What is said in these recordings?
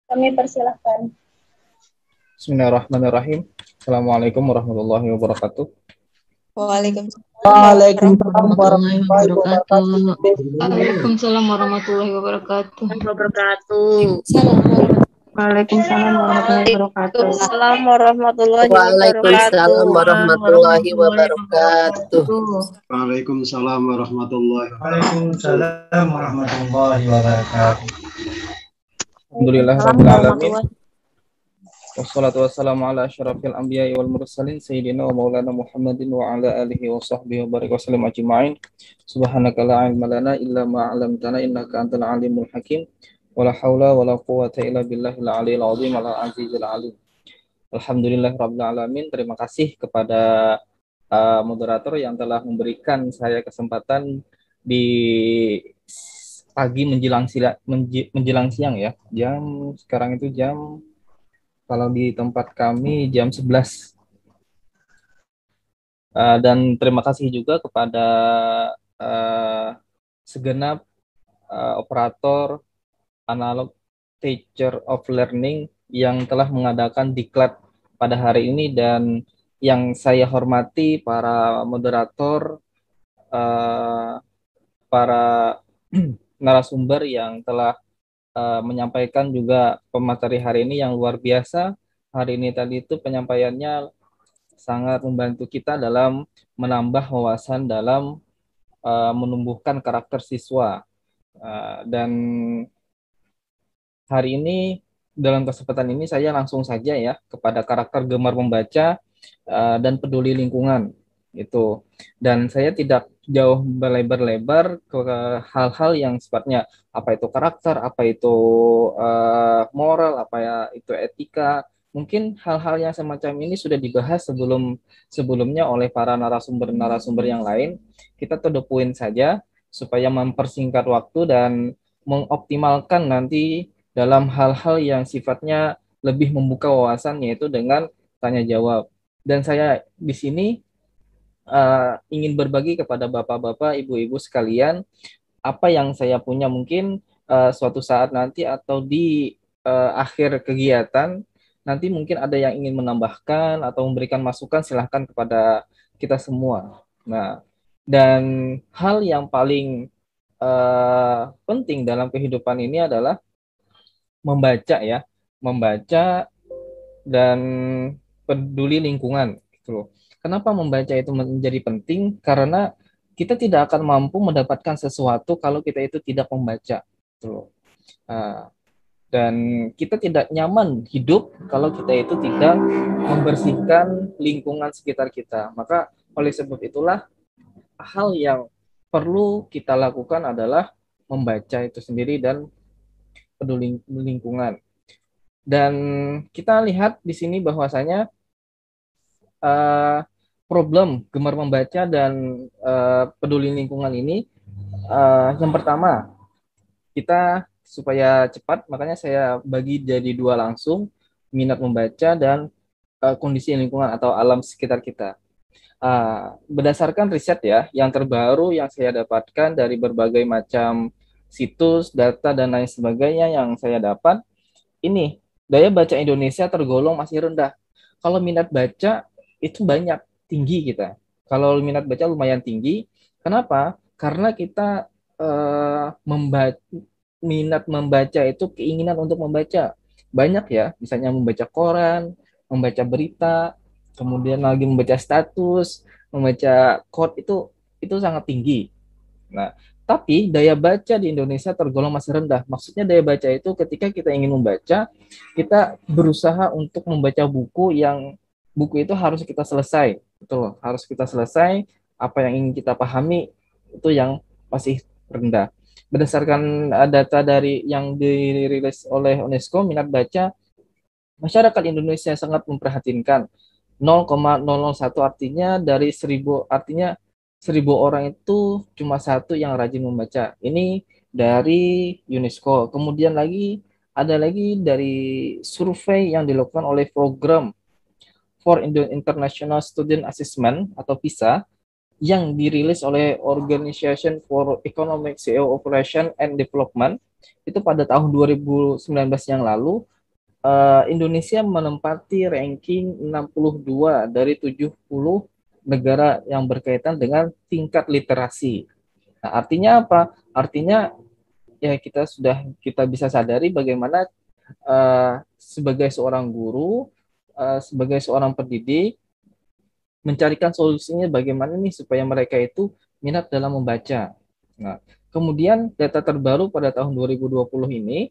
Kami persilahkan. Bismillahirrahmanirrahim. Assalamualaikum warahmatullahi wabarakatuh. Waalaikumsalam Waalaikumsalam warahmatullahi warahmatullahi wabarakatuh. Waalaikumsalam warahmatullahi wabarakatuh. wabarakatuh. Waalaikumsalam warahmatullahi wabarakatuh. Waalaikumsalam warahmatullahi wabarakatuh. Waalaikumsalam warahmatullahi wabarakatuh. Waalaikumsalam warahmatullahi wabarakatuh. Waalaikumsalam warahmatullahi wabarakatuh. Alhamdulillahirabbil alamin. Wassalatu wassalamu ala asyrafil anbiya'i wal mursalin sayyidina wa maulana Muhammadin wa ala alihi wa sahbihi wa barik wasallam ajma'in. Subhanaka la ilma lana illa ma 'allamtana innaka antal alimul hakim. Wala haula wala quwwata illa billahil aliyil azim al azizil alim. Alhamdulillahirabbil alamin. Terima kasih kepada moderator yang telah memberikan saya kesempatan di pagi menjelang siang ya. Sekarang itu jam, kalau di tempat kami jam 11. Dan terima kasih juga kepada segenap operator analog teacher of learning yang telah mengadakan diklat pada hari ini, dan yang saya hormati para moderator, para narasumber yang telah menyampaikan juga pemateri hari ini yang luar biasa. Hari ini tadi itu penyampaiannya sangat membantu kita dalam menambah wawasan dalam menumbuhkan karakter siswa. Dan hari ini dalam kesempatan ini saya langsung saja ya kepada karakter gemar membaca dan peduli lingkungan itu. Dan saya tidak jauh berlebar-lebar ke hal-hal yang sifatnya apa itu karakter, apa itu moral, apa ya itu etika. Mungkin hal-hal yang semacam ini sudah dibahas sebelumnya oleh para narasumber yang lain. Kita to the point saja supaya mempersingkat waktu dan mengoptimalkan nanti dalam hal-hal yang sifatnya lebih membuka wawasan, yaitu dengan tanya jawab. Dan saya di sini ingin berbagi kepada bapak-bapak, ibu-ibu sekalian, apa yang saya punya mungkin suatu saat nanti atau di akhir kegiatan, nanti mungkin ada yang ingin menambahkan atau memberikan masukan, silahkan kepada kita semua. Nah, dan hal yang paling penting dalam kehidupan ini adalah membaca ya, membaca dan peduli lingkungan gitu loh. Kenapa membaca itu menjadi penting? Karena kita tidak akan mampu mendapatkan sesuatu kalau kita itu tidak membaca gitu loh. Dan kita tidak nyaman hidup kalau kita itu tidak membersihkan lingkungan sekitar kita. Maka oleh sebab itulah hal yang perlu kita lakukan adalah membaca itu sendiri dan peduli lingkungan. Dan kita lihat di sini bahwasanya problem gemar membaca dan peduli lingkungan ini, yang pertama, kita supaya cepat, makanya saya bagi jadi dua langsung, minat membaca dan kondisi lingkungan atau alam sekitar kita. Berdasarkan riset ya, yang terbaru yang saya dapatkan dari berbagai macam situs, data, dan lain sebagainya yang saya dapat, ini daya baca Indonesia tergolong masih rendah. Kalau minat baca itu banyak, tinggi kita. Kalau minat baca lumayan tinggi. Kenapa? Karena kita minat membaca itu keinginan untuk membaca. Banyak ya, misalnya membaca koran, membaca berita, kemudian lagi membaca status, membaca quote, itu sangat tinggi. Nah, tapi daya baca di Indonesia tergolong masih rendah. Maksudnya daya baca itu ketika kita ingin membaca, kita berusaha untuk membaca buku itu harus kita selesai. Betul, harus kita selesai. Apa yang ingin kita pahami itu yang masih rendah. Berdasarkan data dari yang dirilis oleh UNESCO, minat baca masyarakat Indonesia sangat memperhatikan. 0,001, artinya dari 1000, artinya 1000 orang itu cuma satu yang rajin membaca. Ini dari UNESCO. Kemudian ada lagi dari survei yang dilakukan oleh program for International Student Assessment atau PISA yang dirilis oleh Organization for Economic Cooperation and Development itu pada tahun 2019 yang lalu, Indonesia menempati ranking 62 dari 70 negara yang berkaitan dengan tingkat literasi. Nah, artinya apa? Artinya ya kita bisa sadari bagaimana sebagai seorang guru, sebagai seorang pendidik mencarikan solusinya bagaimana nih supaya mereka itu minat dalam membaca. Nah, kemudian data terbaru pada tahun 2020 ini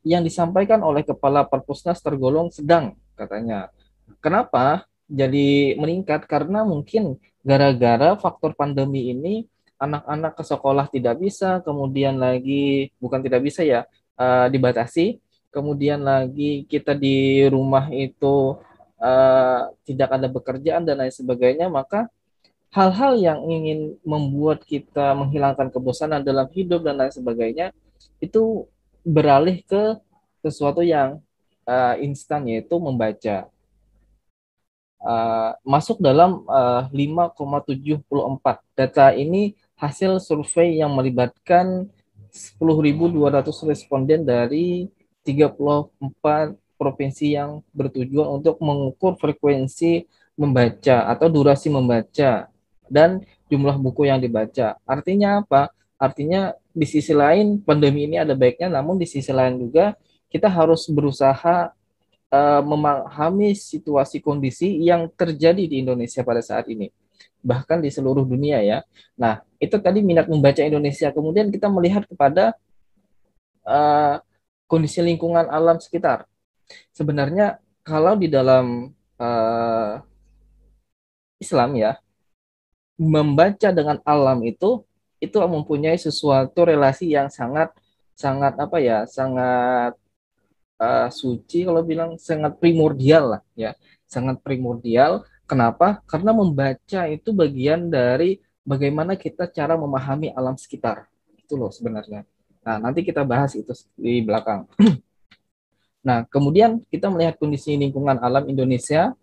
yang disampaikan oleh Kepala Perpusnas tergolong sedang katanya. Kenapa jadi meningkat? Karena mungkin gara-gara faktor pandemi ini anak-anak ke sekolah tidak bisa, kemudian lagi bukan tidak bisa ya, dibatasi, kemudian lagi kita di rumah itu tidak ada pekerjaan dan lain sebagainya, maka hal-hal yang ingin membuat kita menghilangkan kebosanan dalam hidup dan lain sebagainya itu beralih ke sesuatu yang instan, yaitu membaca. Masuk dalam 5,74. Data ini hasil survei yang melibatkan 10.200 responden dari 34 provinsi yang bertujuan untuk mengukur frekuensi membaca atau durasi membaca dan jumlah buku yang dibaca. Artinya apa? Artinya di sisi lain pandemi ini ada baiknya, namun di sisi lain juga kita harus berusaha memahami situasi kondisi yang terjadi di Indonesia pada saat ini, bahkan di seluruh dunia ya. Nah, itu tadi minat membaca Indonesia. Kemudian kita melihat kepada kondisi lingkungan alam sekitar. Sebenarnya kalau di dalam Islam ya, membaca dengan alam itu mempunyai sesuatu relasi yang sangat apa ya, sangat suci, kalau bilang sangat primordial lah ya, sangat primordial. Kenapa? Karena membaca itu bagian dari bagaimana kita cara memahami alam sekitar itu loh sebenarnya. Nah, nanti kita bahas itu di belakang. Nah, kemudian kita melihat kondisi lingkungan alam Indonesia.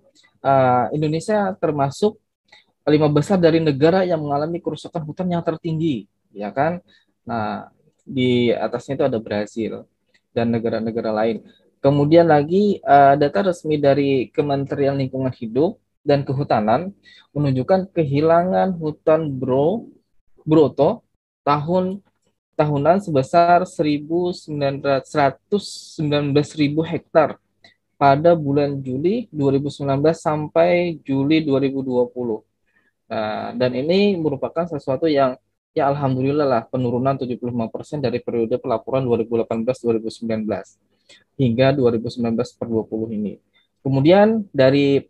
Indonesia termasuk 5 besar dari negara yang mengalami kerusakan hutan yang tertinggi, ya kan? Nah, di atasnya itu ada Brazil dan negara-negara lain. Kemudian lagi data resmi dari Kementerian Lingkungan Hidup dan Kehutanan menunjukkan kehilangan hutan bruto tahunan sebesar 119.000 hektar pada bulan Juli 2019 sampai Juli 2020. Dan ini merupakan sesuatu yang ya alhamdulillah lah, penurunan 75% dari periode pelaporan 2018-2019 hingga 2019-2020 ini. Kemudian dari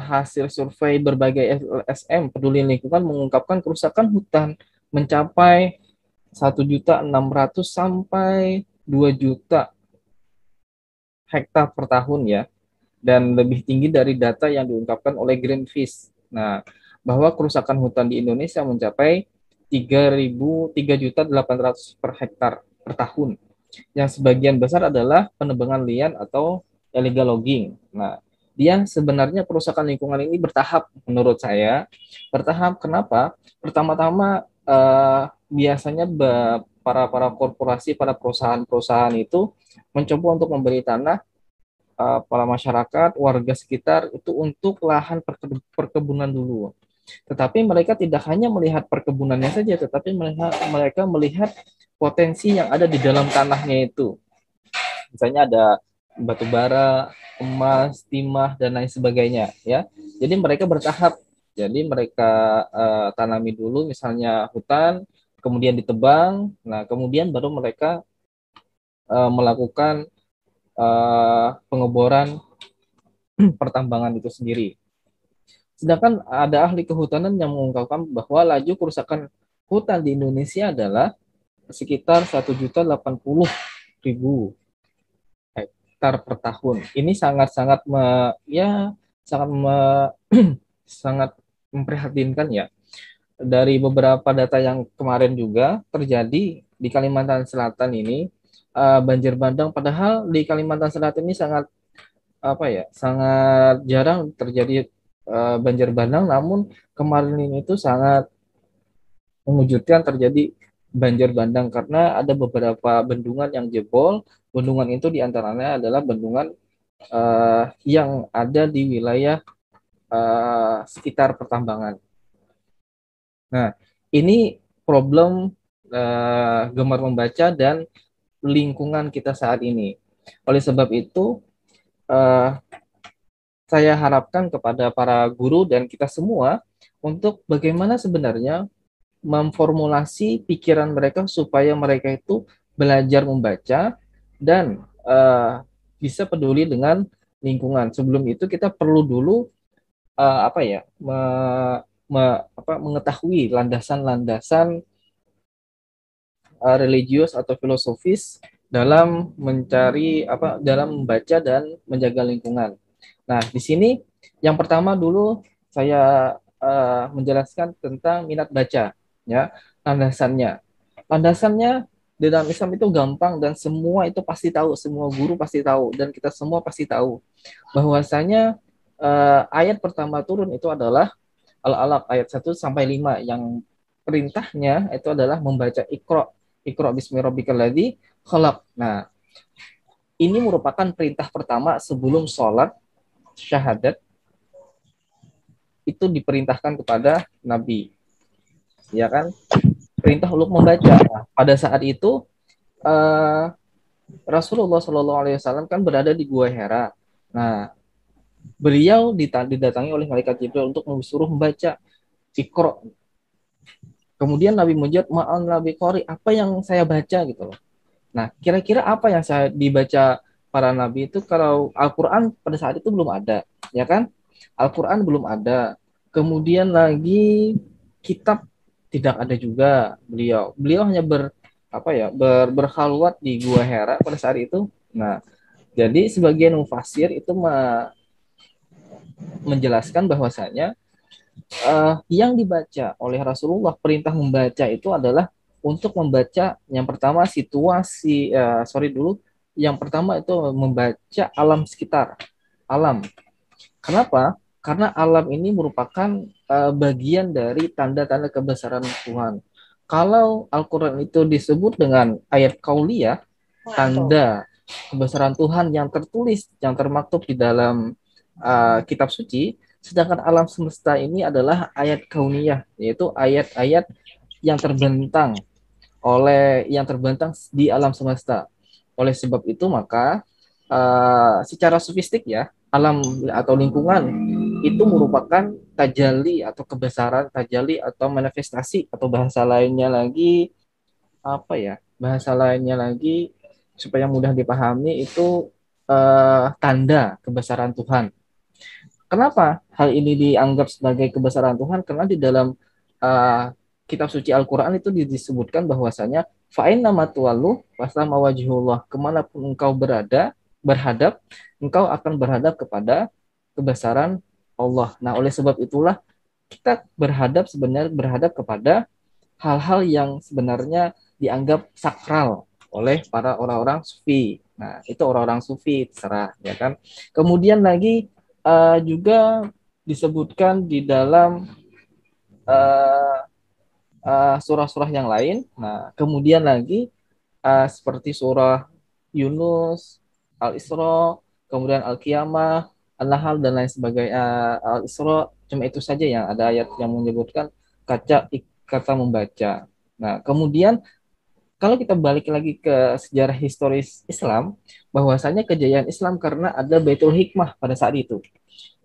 hasil survei berbagai LSM peduli lingkungan mengungkapkan kerusakan hutan mencapai 1.600.000 sampai 2 juta hektar per tahun ya, dan lebih tinggi dari data yang diungkapkan oleh Greenpeace. Nah, bahwa kerusakan hutan di Indonesia mencapai 3.800 per hektar per tahun, yang sebagian besar adalah penebangan liar atau illegal logging. Nah, dia sebenarnya kerusakan lingkungan ini bertahap menurut saya. Bertahap kenapa? Pertama-tama biasanya para korporasi, para perusahaan itu mencoba untuk memberi tanah para masyarakat, warga sekitar itu untuk lahan perkebunan dulu. Tetapi mereka tidak hanya melihat perkebunannya saja, tetapi mereka melihat potensi yang ada di dalam tanahnya itu. Misalnya ada batu bara, emas, timah, dan lain sebagainya. Ya, jadi mereka bertahap. Jadi mereka tanami dulu, misalnya hutan, kemudian ditebang. Nah, kemudian baru mereka melakukan pengeboran pertambangan itu sendiri. Sedangkan ada ahli kehutanan yang mengungkapkan bahwa laju kerusakan hutan di Indonesia adalah sekitar 1.080.000 hektar per tahun. Ini sangat-sangat sangat memprihatinkan ya. Dari beberapa data yang kemarin juga terjadi di Kalimantan Selatan ini, banjir bandang, padahal di Kalimantan Selatan ini sangat jarang terjadi banjir bandang, namun kemarin ini itu sangat mengejutkan, terjadi banjir bandang karena ada beberapa bendungan yang jebol. Bendungan itu diantaranya adalah bendungan yang ada di wilayah sekitar pertambangan. Nah, ini problem gemar membaca dan lingkungan kita saat ini. Oleh sebab itu, saya harapkan kepada para guru dan kita semua untuk bagaimana sebenarnya memformulasi pikiran mereka supaya mereka itu belajar membaca dan bisa peduli dengan lingkungan. Sebelum itu kita perlu dulu mengetahui landasan-landasan religius atau filosofis dalam dalam membaca dan menjaga lingkungan. Nah, di sini yang pertama dulu saya menjelaskan tentang minat baca, ya, landasannya. Landasannya di dalam Islam itu gampang dan semua itu pasti tahu, semua guru pasti tahu dan kita semua pasti tahu bahwasanya ayat pertama turun itu adalah Al-Alaq ayat 1 sampai 5 yang perintahnya itu adalah membaca Iqra bismi rabbikal ladzi khalaq. Nah, ini merupakan perintah pertama sebelum sholat syahadat itu diperintahkan kepada Nabi, ya kan? Perintah untuk membaca. Nah, pada saat itu Rasulullah SAW kan berada di Gua Hira. Nah, beliau didatangi oleh malaikat Jibril untuk disuruh membaca Iqra. Kemudian Nabi menjawab, ma'al Nabi Qori, apa yang saya baca gitu loh. Nah, kira-kira apa yang saya dibaca para nabi itu? Kalau Al-Quran pada saat itu belum ada, ya kan? Al-Quran belum ada. Kemudian lagi kitab tidak ada juga beliau. Beliau hanya berkhalwat di Gua Hira pada saat itu. Nah, jadi sebagian mufasir itu menjelaskan bahwasanya yang dibaca oleh Rasulullah, perintah membaca itu adalah untuk membaca yang pertama yang pertama itu membaca alam sekitar, alam. Kenapa? Karena alam ini merupakan bagian dari tanda-tanda kebesaran Tuhan. Kalau Al-Quran itu disebut dengan ayat kauliyah, tanda kebesaran Tuhan yang tertulis, yang termaktub di dalam kitab suci, sedangkan alam semesta ini adalah ayat kauniyah, yaitu ayat-ayat yang terbentang di alam semesta. Oleh sebab itu maka secara sofistik ya, alam atau lingkungan itu merupakan tajalli atau kebesaran, tajalli atau manifestasi, atau bahasa lainnya lagi supaya mudah dipahami itu tanda kebesaran Tuhan. Kenapa hal ini dianggap sebagai kebesaran Tuhan? Karena di dalam kitab suci Al-Quran itu disebutkan bahwasanya fa'inna matuwalu fasama wajhullah, kemanapun engkau berhadap, engkau akan berhadap kepada kebesaran Allah. Nah, oleh sebab itulah kita berhadap kepada hal-hal yang sebenarnya dianggap sakral oleh para orang-orang sufi. Nah, itu orang-orang sufi terserah, ya kan. Kemudian lagi juga disebutkan di dalam surah-surah yang lain. Nah, kemudian lagi seperti surah Yunus, Al-Isra, kemudian Al-Qiyamah, An-Nahl dan lain sebagainya. Al-Isra cuma itu saja yang ada ayat yang menyebutkan kata membaca. Nah, kemudian kalau kita balik lagi ke sejarah historis Islam, bahwasanya kejayaan Islam karena ada Baitul Hikmah pada saat itu.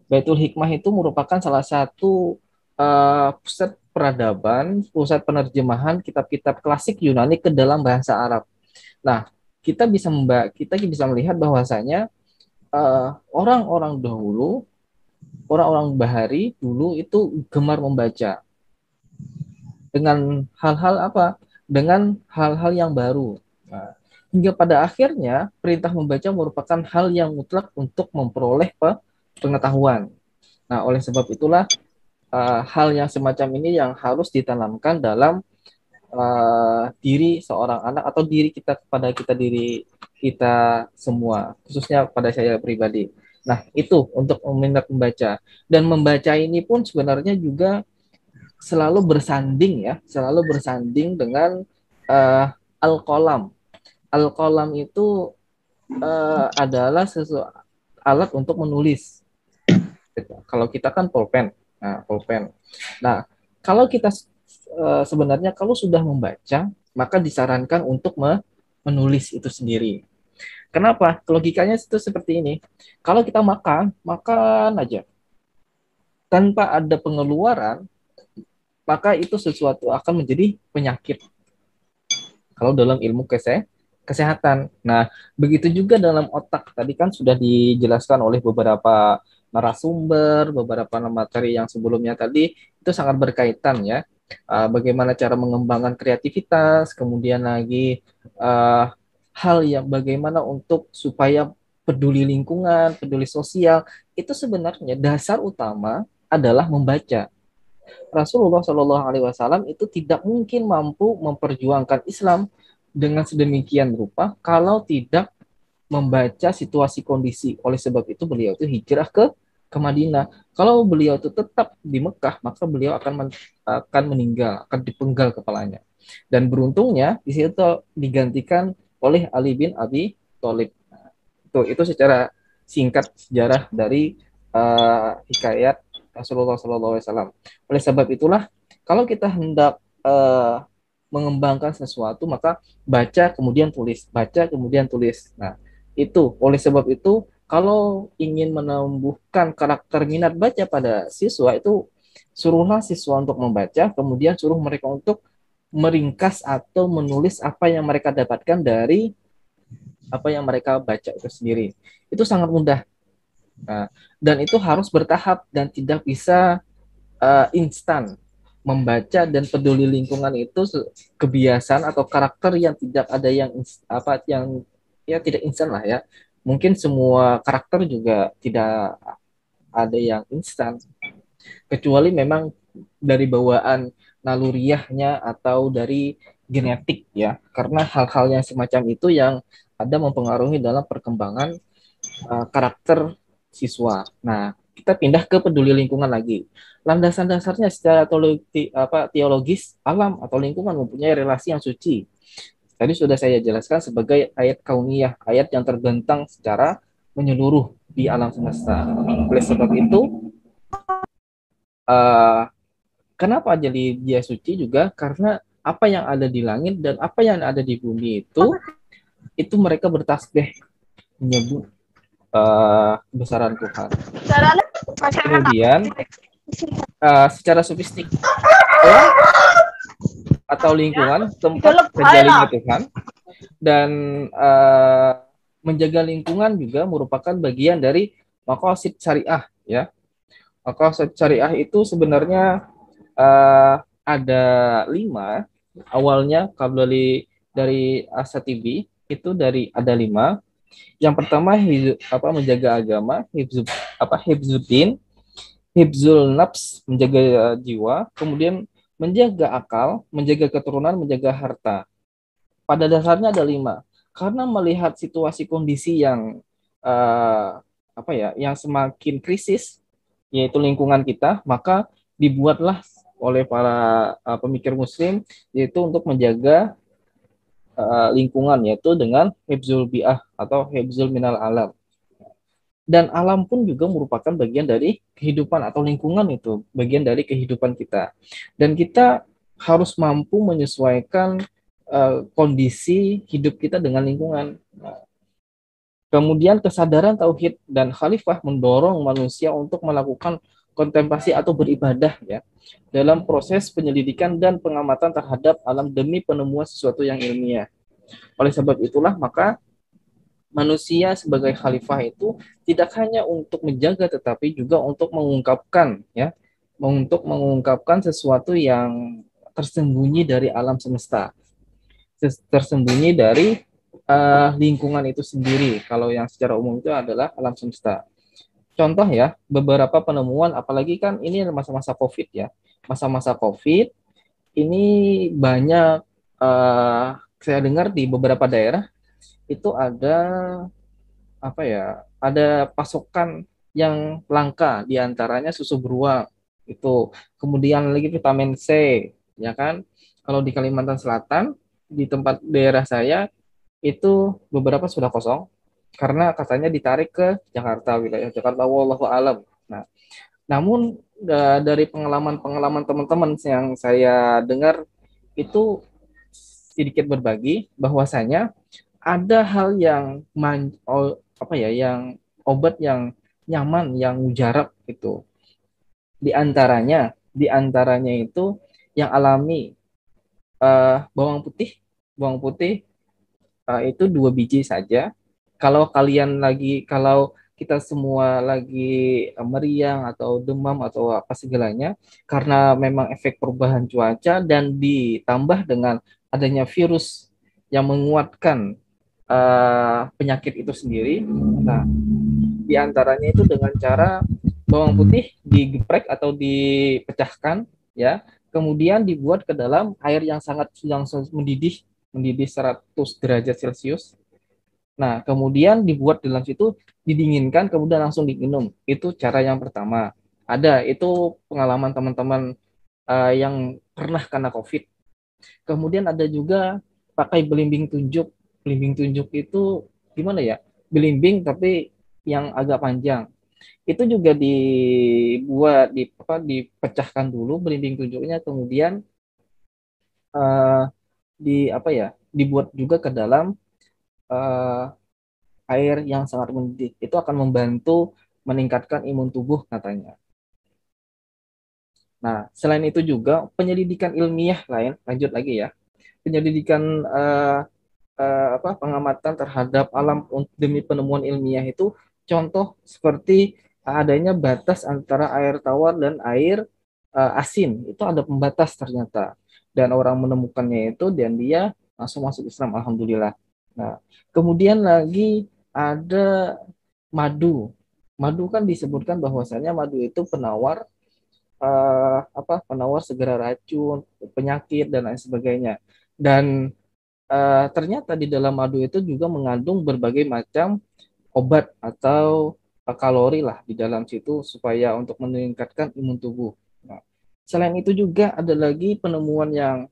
Baitul Hikmah itu merupakan salah satu pusat peradaban, pusat penerjemahan kitab-kitab klasik Yunani ke dalam bahasa Arab. Nah, kita bisa melihat bahwasanya orang-orang Bahari dulu itu gemar membaca dengan hal-hal apa? Dengan hal-hal yang baru. Nah, hingga pada akhirnya perintah membaca merupakan hal yang mutlak untuk memperoleh pengetahuan. Nah, oleh sebab itulah hal yang semacam ini yang harus ditanamkan dalam diri seorang anak atau diri kita semua, khususnya pada saya pribadi. Nah, itu untuk minat membaca. Dan membaca ini pun sebenarnya juga selalu bersanding dengan al-qalam. Al-qalam itu adalah alat untuk menulis. Kalau kita kan pulpen. Nah, pulpen. Nah, kalau kita sebenarnya kalau sudah membaca, maka disarankan untuk menulis itu sendiri. Kenapa? Logikanya itu seperti ini. Kalau kita makan, makan aja. Tanpa ada pengeluaran, maka itu sesuatu akan menjadi penyakit. Kalau dalam ilmu kesehatan. Nah, begitu juga dalam otak. Tadi kan sudah dijelaskan oleh beberapa narasumber, beberapa materi yang sebelumnya tadi, itu sangat berkaitan ya. Bagaimana cara mengembangkan kreativitas, kemudian lagi hal yang bagaimana untuk supaya peduli lingkungan, peduli sosial, itu sebenarnya dasar utama adalah membaca. Rasulullah Shallallahu Alaihi Wasallam itu tidak mungkin mampu memperjuangkan Islam dengan sedemikian rupa kalau tidak membaca situasi kondisi. Oleh sebab itu beliau itu hijrah ke Madinah. Kalau beliau itu tetap di Mekah, maka beliau akan meninggal, akan dipenggal kepalanya. Dan beruntungnya di situ digantikan oleh Ali bin Abi Thalib. Itu secara singkat sejarah dari hikayat Rasulullah SAW. Oleh sebab itulah, kalau kita hendak mengembangkan sesuatu, maka baca kemudian tulis, baca kemudian tulis. Nah, itu oleh sebab itu, kalau ingin menumbuhkan karakter minat baca pada siswa itu, suruhlah siswa untuk membaca, kemudian suruh mereka untuk meringkas atau menulis apa yang mereka dapatkan dari apa yang mereka baca itu sendiri. Itu sangat mudah. Nah, dan itu harus bertahap dan tidak bisa instan. Membaca dan peduli lingkungan itu kebiasaan atau karakter yang tidak ada yang tidak instan lah ya. Mungkin semua karakter juga tidak ada yang instan, kecuali memang dari bawaan naluriahnya atau dari genetik ya, karena hal-hal yang semacam itu yang ada mempengaruhi dalam perkembangan karakter siswa. Nah, kita pindah ke peduli lingkungan lagi. Landasan dasarnya secara teologis, alam atau lingkungan mempunyai relasi yang suci. Tadi sudah saya jelaskan sebagai ayat kauniyah, ayat yang terbentang secara menyeluruh di alam semesta. Oleh sebab itu, kenapa jadi dia suci juga? Karena apa yang ada di langit dan apa yang ada di bumi itu mereka bertasbih menyebut kebesaran Tuhan. Kemudian secara sofistik atau lingkungan tempat terjalinnya Tuhan, dan menjaga lingkungan juga merupakan bagian dari maqasid syariah ya. Maqasid syariah itu sebenarnya ada 5 awalnya. Kalau dari Asatibi itu ada 5. Yang pertama menjaga agama, hifzuddin, hifzul nafs, menjaga jiwa, kemudian menjaga akal, menjaga keturunan, menjaga harta. Pada dasarnya ada 5. Karena melihat situasi kondisi yang yang semakin krisis, yaitu lingkungan kita, maka dibuatlah oleh para pemikir muslim yaitu untuk menjaga lingkungan, yaitu dengan hifzul bi'ah atau hifzul minal alam. Dan alam pun juga merupakan bagian dari kehidupan, atau lingkungan itu bagian dari kehidupan kita. Dan kita harus mampu menyesuaikan kondisi hidup kita dengan lingkungan. Kemudian kesadaran tauhid dan khalifah mendorong manusia untuk melakukan kontemplasi atau beribadah ya, dalam proses penyelidikan dan pengamatan terhadap alam demi penemuan sesuatu yang ilmiah. Oleh sebab itulah, maka manusia sebagai khalifah itu tidak hanya untuk menjaga, tetapi juga untuk mengungkapkan sesuatu yang tersembunyi dari alam semesta, tersembunyi dari lingkungan itu sendiri. Kalau yang secara umum itu adalah alam semesta. Contoh ya, beberapa penemuan, apalagi kan ini masa-masa COVID ya. Masa-masa COVID ini banyak saya dengar di beberapa daerah itu ada pasokan yang langka, diantaranya susu beruang itu, kemudian lagi vitamin C ya kan. Kalau di Kalimantan Selatan di tempat daerah saya itu beberapa sudah kosong karena katanya ditarik ke Jakarta, wilayah Jakarta, wallahu alam. Nah, namun dari pengalaman-pengalaman teman-teman yang saya dengar itu sedikit berbagi bahwasanya ada hal yang apa ya, yang obat yang nyaman, yang mujarab itu. Di antaranya itu yang alami, bawang putih itu 2 biji saja. Kalau kita semua lagi meriang atau demam atau apa segalanya, karena memang efek perubahan cuaca dan ditambah dengan adanya virus yang menguatkan penyakit itu sendiri. Nah, diantaranya itu dengan cara bawang putih digeprek atau dipecahkan, ya, kemudian dibuat ke dalam air yang mendidih 100 derajat Celcius. Nah, kemudian dibuat dalam situ, didinginkan, kemudian langsung diminum. Itu cara yang pertama. Ada, itu pengalaman teman-teman yang pernah kena COVID. Kemudian ada juga pakai belimbing tunjuk. Belimbing tunjuk itu gimana ya? Belimbing tapi yang agak panjang. Itu juga dipecahkan dulu belimbing tunjuknya, kemudian uh, dibuat juga ke dalam uh, air yang sangat mendidih. Itu akan membantu meningkatkan imun tubuh katanya. Nah, selain itu juga penyelidikan ilmiah lain, lanjut lagi ya. Penyelidikan pengamatan terhadap alam demi penemuan ilmiah itu, contoh seperti adanya batas antara air tawar dan air asin. Itu ada pembatas ternyata. Dan orang menemukannya itu dan dia langsung masuk Islam, alhamdulillah. Nah, kemudian lagi ada madu. Madu kan disebutkan bahwasanya madu itu penawar penawar segera racun, penyakit dan lain sebagainya. Dan ternyata di dalam madu itu juga mengandung berbagai macam obat atau kalori lah di dalam situ supaya untuk meningkatkan imun tubuh. Nah, selain itu juga ada lagi penemuan yang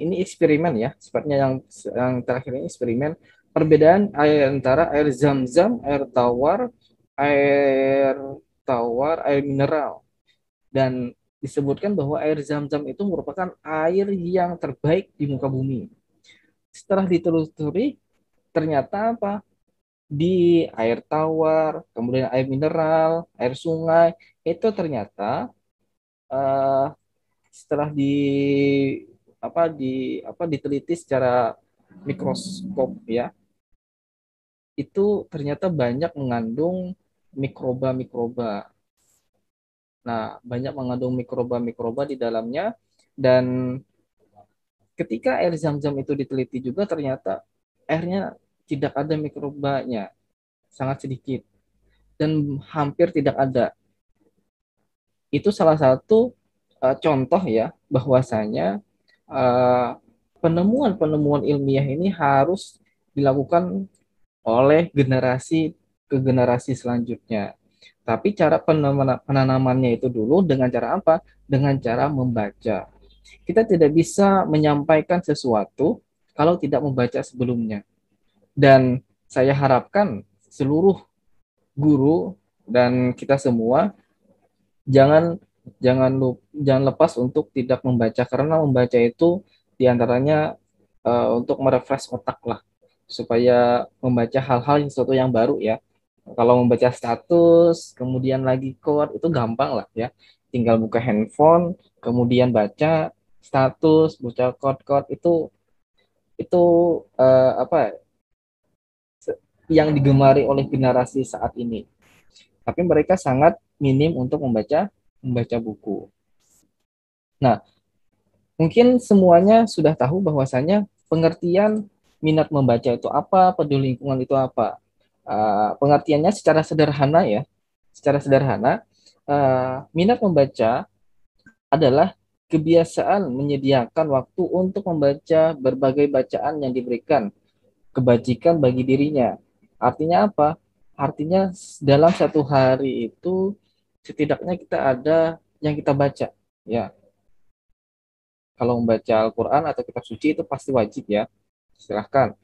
ini eksperimen ya, sifatnya yang terakhir ini eksperimen, perbedaan antara air zam-zam, air mineral. Dan disebutkan bahwa air zam-zam itu merupakan air yang terbaik di muka bumi. Setelah ditelusuri, ternyata di air tawar, kemudian air mineral, air sungai, itu ternyata setelah diteliti secara mikroskop ya, itu ternyata banyak mengandung mikroba-mikroba. Nah, banyak mengandung mikroba-mikroba di dalamnya, dan ketika air zam-zam itu diteliti juga ternyata airnya tidak ada mikrobanya, sangat sedikit dan hampir tidak ada. Itu salah satu contoh ya bahwasanya penemuan-penemuan ilmiah ini harus dilakukan oleh generasi ke generasi selanjutnya. Tapi cara penanamannya itu dulu dengan cara apa? Dengan cara membaca. Kita tidak bisa menyampaikan sesuatu kalau tidak membaca sebelumnya. Dan saya harapkan seluruh guru dan kita semua jangan lepas untuk tidak membaca, karena membaca itu diantaranya untuk merefresh otak lah, supaya membaca hal-hal sesuatu yang baru ya. Kalau membaca status, kemudian lagi quote, itu gampang lah ya. Tinggal buka handphone, kemudian baca status, baca quote-quote, itu yang digemari oleh generasi saat ini. Tapi mereka sangat minim untuk membaca buku. Nah, mungkin semuanya sudah tahu bahwasanya pengertian minat membaca itu apa, peduli lingkungan itu apa. Pengertiannya secara sederhana ya, minat membaca adalah kebiasaan menyediakan waktu untuk membaca berbagai bacaan yang diberikan kebajikan bagi dirinya. Artinya apa? Artinya dalam satu hari itu setidaknya kita ada yang kita baca, ya. Kalau membaca Al-Quran atau kitab suci itu pasti wajib ya, silahkan.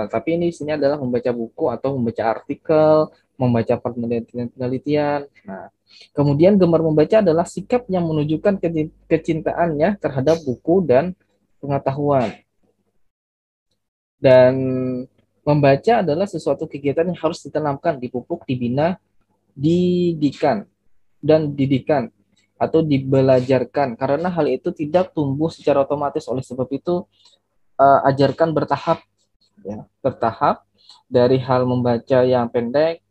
Tapi ini sini adalah membaca buku atau membaca artikel, membaca penelitian. Nah, kemudian gemar membaca adalah sikap yang menunjukkan kecintaannya terhadap buku dan pengetahuan. Dan membaca adalah sesuatu kegiatan yang harus ditanamkan, dipupuk, dibina, didikan atau dibelajarkan, karena hal itu tidak tumbuh secara otomatis. Oleh sebab itu ajarkan bertahap ya, bertahap, dari hal membaca yang pendek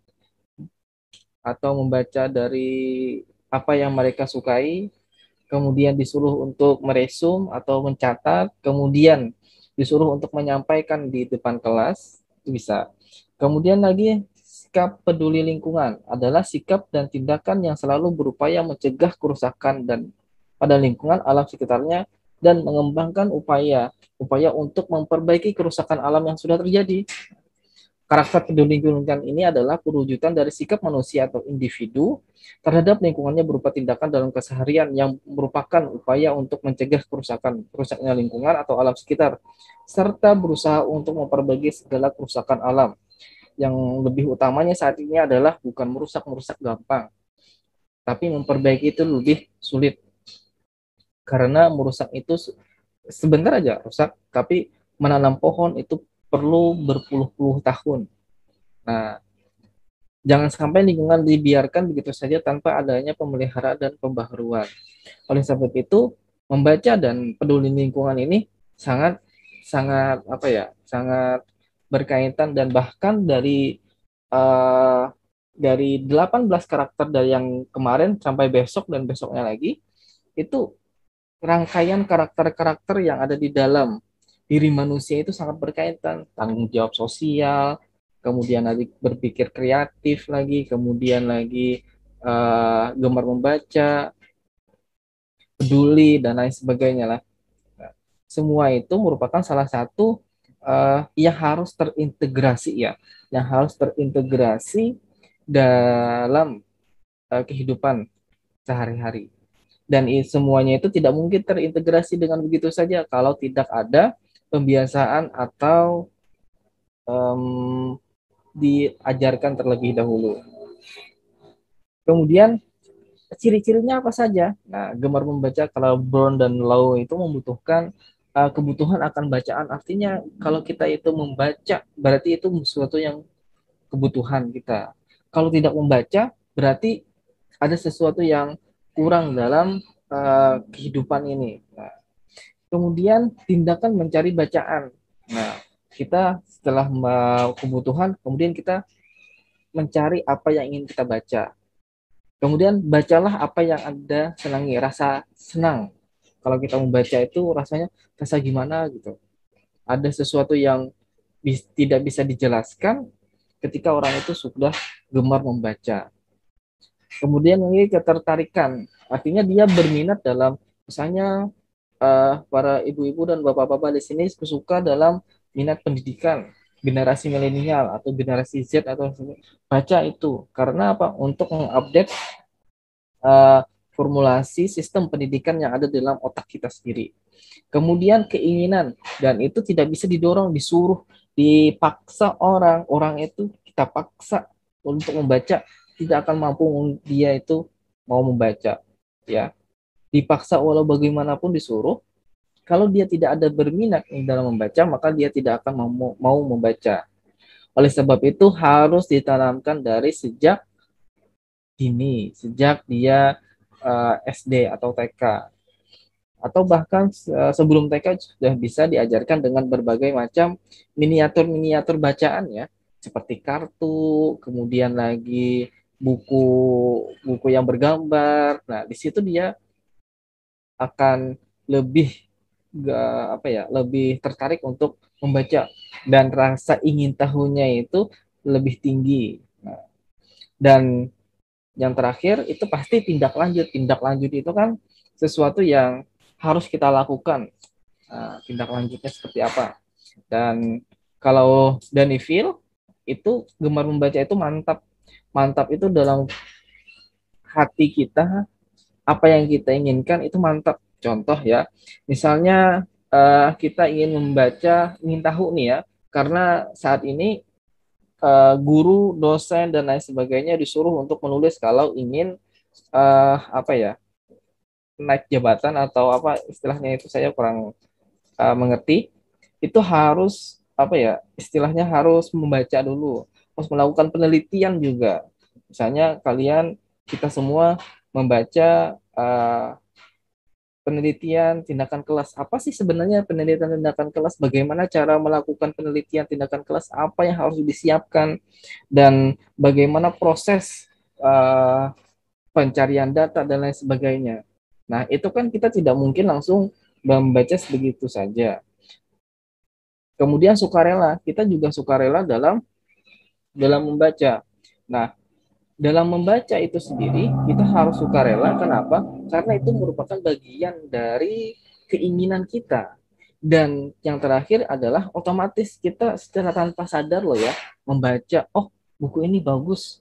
atau membaca dari apa yang mereka sukai, kemudian disuruh untuk meresum atau mencatat, kemudian disuruh untuk menyampaikan di depan kelas, itu bisa. Kemudian lagi, sikap peduli lingkungan adalah sikap dan tindakan yang selalu berupaya mencegah kerusakan dan pada lingkungan alam sekitarnya dan mengembangkan upaya untuk memperbaiki kerusakan alam yang sudah terjadi. Karakter peduli lingkungan ini adalah perwujudan dari sikap manusia atau individu terhadap lingkungannya berupa tindakan dalam keseharian yang merupakan upaya untuk mencegah kerusaknya lingkungan atau alam sekitar, serta berusaha untuk memperbaiki segala kerusakan alam. Yang lebih utamanya saat ini adalah bukan merusak gampang, tapi memperbaiki itu lebih sulit. Karena merusak itu sebentar aja rusak, tapi menanam pohon itu perlu berpuluh-puluh tahun. Nah, jangan sampai lingkungan dibiarkan begitu saja tanpa adanya pemeliharaan dan pembaharuan. Oleh sebab itu, membaca dan peduli lingkungan ini sangat berkaitan, dan bahkan dari 18 karakter dari yang kemarin sampai besok dan besoknya lagi, itu rangkaian karakter-karakter yang ada di dalam diri manusia itu sangat berkaitan. Tanggung jawab sosial, kemudian lagi berpikir kreatif lagi, kemudian lagi gemar membaca, peduli, dan lain sebagainya lah. Nah, semua itu merupakan salah satu yang harus terintegrasi ya, yang harus terintegrasi dalam kehidupan sehari-hari. Dan semuanya itu tidak mungkin terintegrasi dengan begitu saja kalau tidak ada pembiasaan atau diajarkan terlebih dahulu. Kemudian ciri-cirinya apa saja? Nah, gemar membaca kalau Brown dan Lau itu membutuhkan kebutuhan akan bacaan. Artinya kalau kita itu membaca, berarti itu sesuatu yang kebutuhan kita. Kalau tidak membaca, berarti ada sesuatu yang kurang dalam kehidupan ini. Nah, kemudian tindakan mencari bacaan. Nah, kita setelah kebutuhan, kemudian kita mencari apa yang ingin kita baca. Kemudian bacalah apa yang Anda senangi, rasa senang. Kalau kita membaca itu rasanya rasa gimana gitu. Ada sesuatu yang tidak bisa dijelaskan ketika orang itu sudah gemar membaca. Kemudian ini ketertarikan, artinya dia berminat dalam, misalnya para ibu-ibu dan bapak-bapak di sini suka dalam minat pendidikan, generasi milenial atau generasi Z atau baca itu karena apa? Untuk mengupdate formulasi sistem pendidikan yang ada dalam otak kita sendiri. Kemudian keinginan, dan itu tidak bisa didorong, disuruh, dipaksa orang itu kita paksa untuk membaca, tidak akan mampu dia itu mau membaca ya. Dipaksa walau bagaimanapun disuruh, kalau dia tidak ada berminat dalam membaca, maka dia tidak akan mau membaca. Oleh sebab itu harus ditanamkan dari sejak dini, sejak dia SD atau TK, atau bahkan sebelum TK sudah bisa diajarkan dengan berbagai macam miniatur bacaan ya, seperti kartu, kemudian lagi buku yang bergambar. Nah, di situ dia akan lebih lebih tertarik untuk membaca, dan rasa ingin tahunya itu lebih tinggi. Nah, dan yang terakhir itu pasti tindak lanjut. Tindak lanjut itu kan sesuatu yang harus kita lakukan. Nah, tindak lanjutnya seperti apa? Dan kalau Danifil itu gemar membaca itu mantap. Mantap itu dalam hati kita, apa yang kita inginkan itu mantap. contoh ya. Misalnya kita ingin tahu nih ya, karena saat ini guru, dosen dan lain sebagainya disuruh untuk menulis kalau ingin apa ya, naik jabatan atau apa istilahnya itu saya kurang mengerti. Itu harus apa ya, istilahnya harus membaca dulu, harus melakukan penelitian juga. Misalnya kita semua membaca penelitian tindakan kelas. Apa sih sebenarnya penelitian tindakan kelas? Bagaimana cara melakukan penelitian tindakan kelas? Apa yang harus disiapkan? Dan bagaimana proses pencarian data dan lain sebagainya. Nah, itu kan kita tidak mungkin langsung membaca begitu saja. Kemudian sukarela, kita juga sukarela dalam membaca. Nah, dalam membaca itu sendiri, kita harus sukarela. Kenapa? Karena itu merupakan bagian dari keinginan kita. Dan yang terakhir adalah otomatis kita secara tanpa sadar loh ya, membaca, oh buku ini bagus.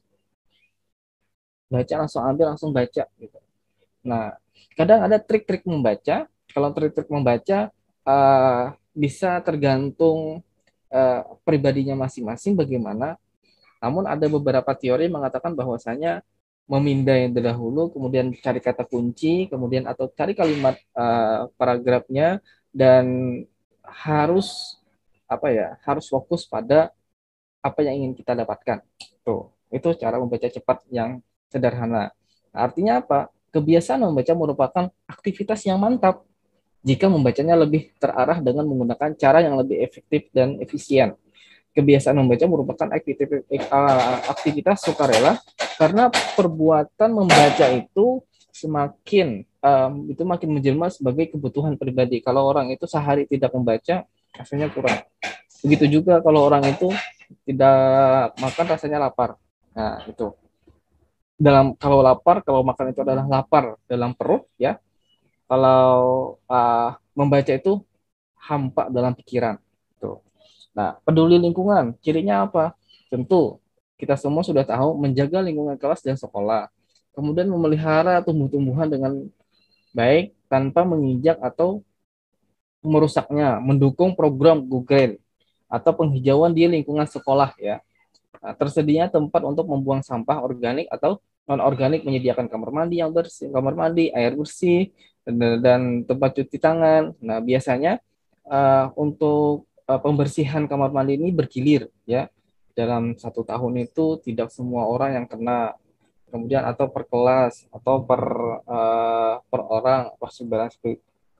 Baca langsung ambil, langsung baca. Gitu. Nah, kadang ada trik-trik membaca. Kalau trik-trik membaca, bisa tergantung pribadinya masing-masing bagaimana. Namun ada beberapa teori mengatakan bahwasanya memindai dahulu, kemudian cari kata kunci, kemudian atau cari kalimat paragrafnya, dan harus harus fokus pada apa yang ingin kita dapatkan. Tuh, itu cara membaca cepat yang sederhana. Artinya apa? Kebiasaan membaca merupakan aktivitas yang mantap jika membacanya lebih terarah dengan menggunakan cara yang lebih efektif dan efisien. Kebiasaan membaca merupakan aktivitas sukarela karena perbuatan membaca itu makin menjelma sebagai kebutuhan pribadi. Kalau orang itu sehari tidak membaca, rasanya kurang. Begitu juga kalau orang itu tidak makan, rasanya lapar. Nah, itu. Kalau makan itu adalah lapar dalam perut ya. Kalau membaca itu hampa dalam pikiran. Tuh. Nah, peduli lingkungan, cirinya apa? Tentu, kita semua sudah tahu menjaga lingkungan kelas dan sekolah. Kemudian memelihara tumbuh-tumbuhan dengan baik tanpa menginjak atau merusaknya. Mendukung program Google atau penghijauan di lingkungan sekolah ya. Nah, tersedia tempat untuk membuang sampah organik atau non-organik, menyediakan kamar mandi yang bersih, air bersih, dan tempat cuci tangan. Nah, biasanya untuk pembersihan kamar mandi ini bergilir ya. Dalam 1 tahun itu tidak semua orang yang kena. Kemudian atau per kelas atau per orang,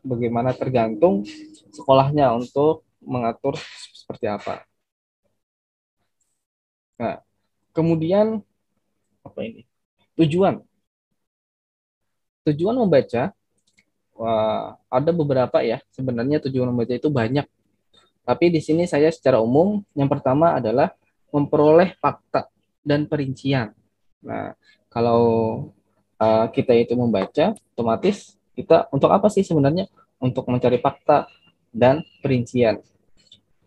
bagaimana tergantung sekolahnya untuk mengatur seperti apa. Nah, kemudian apa ini? Tujuan membaca. Ada beberapa ya. Sebenarnya tujuan membaca itu banyak. Tapi di sini saya secara umum, yang pertama adalah memperoleh fakta dan perincian. Nah, kalau kita itu membaca, otomatis kita untuk apa sih sebenarnya? Untuk mencari fakta dan perincian.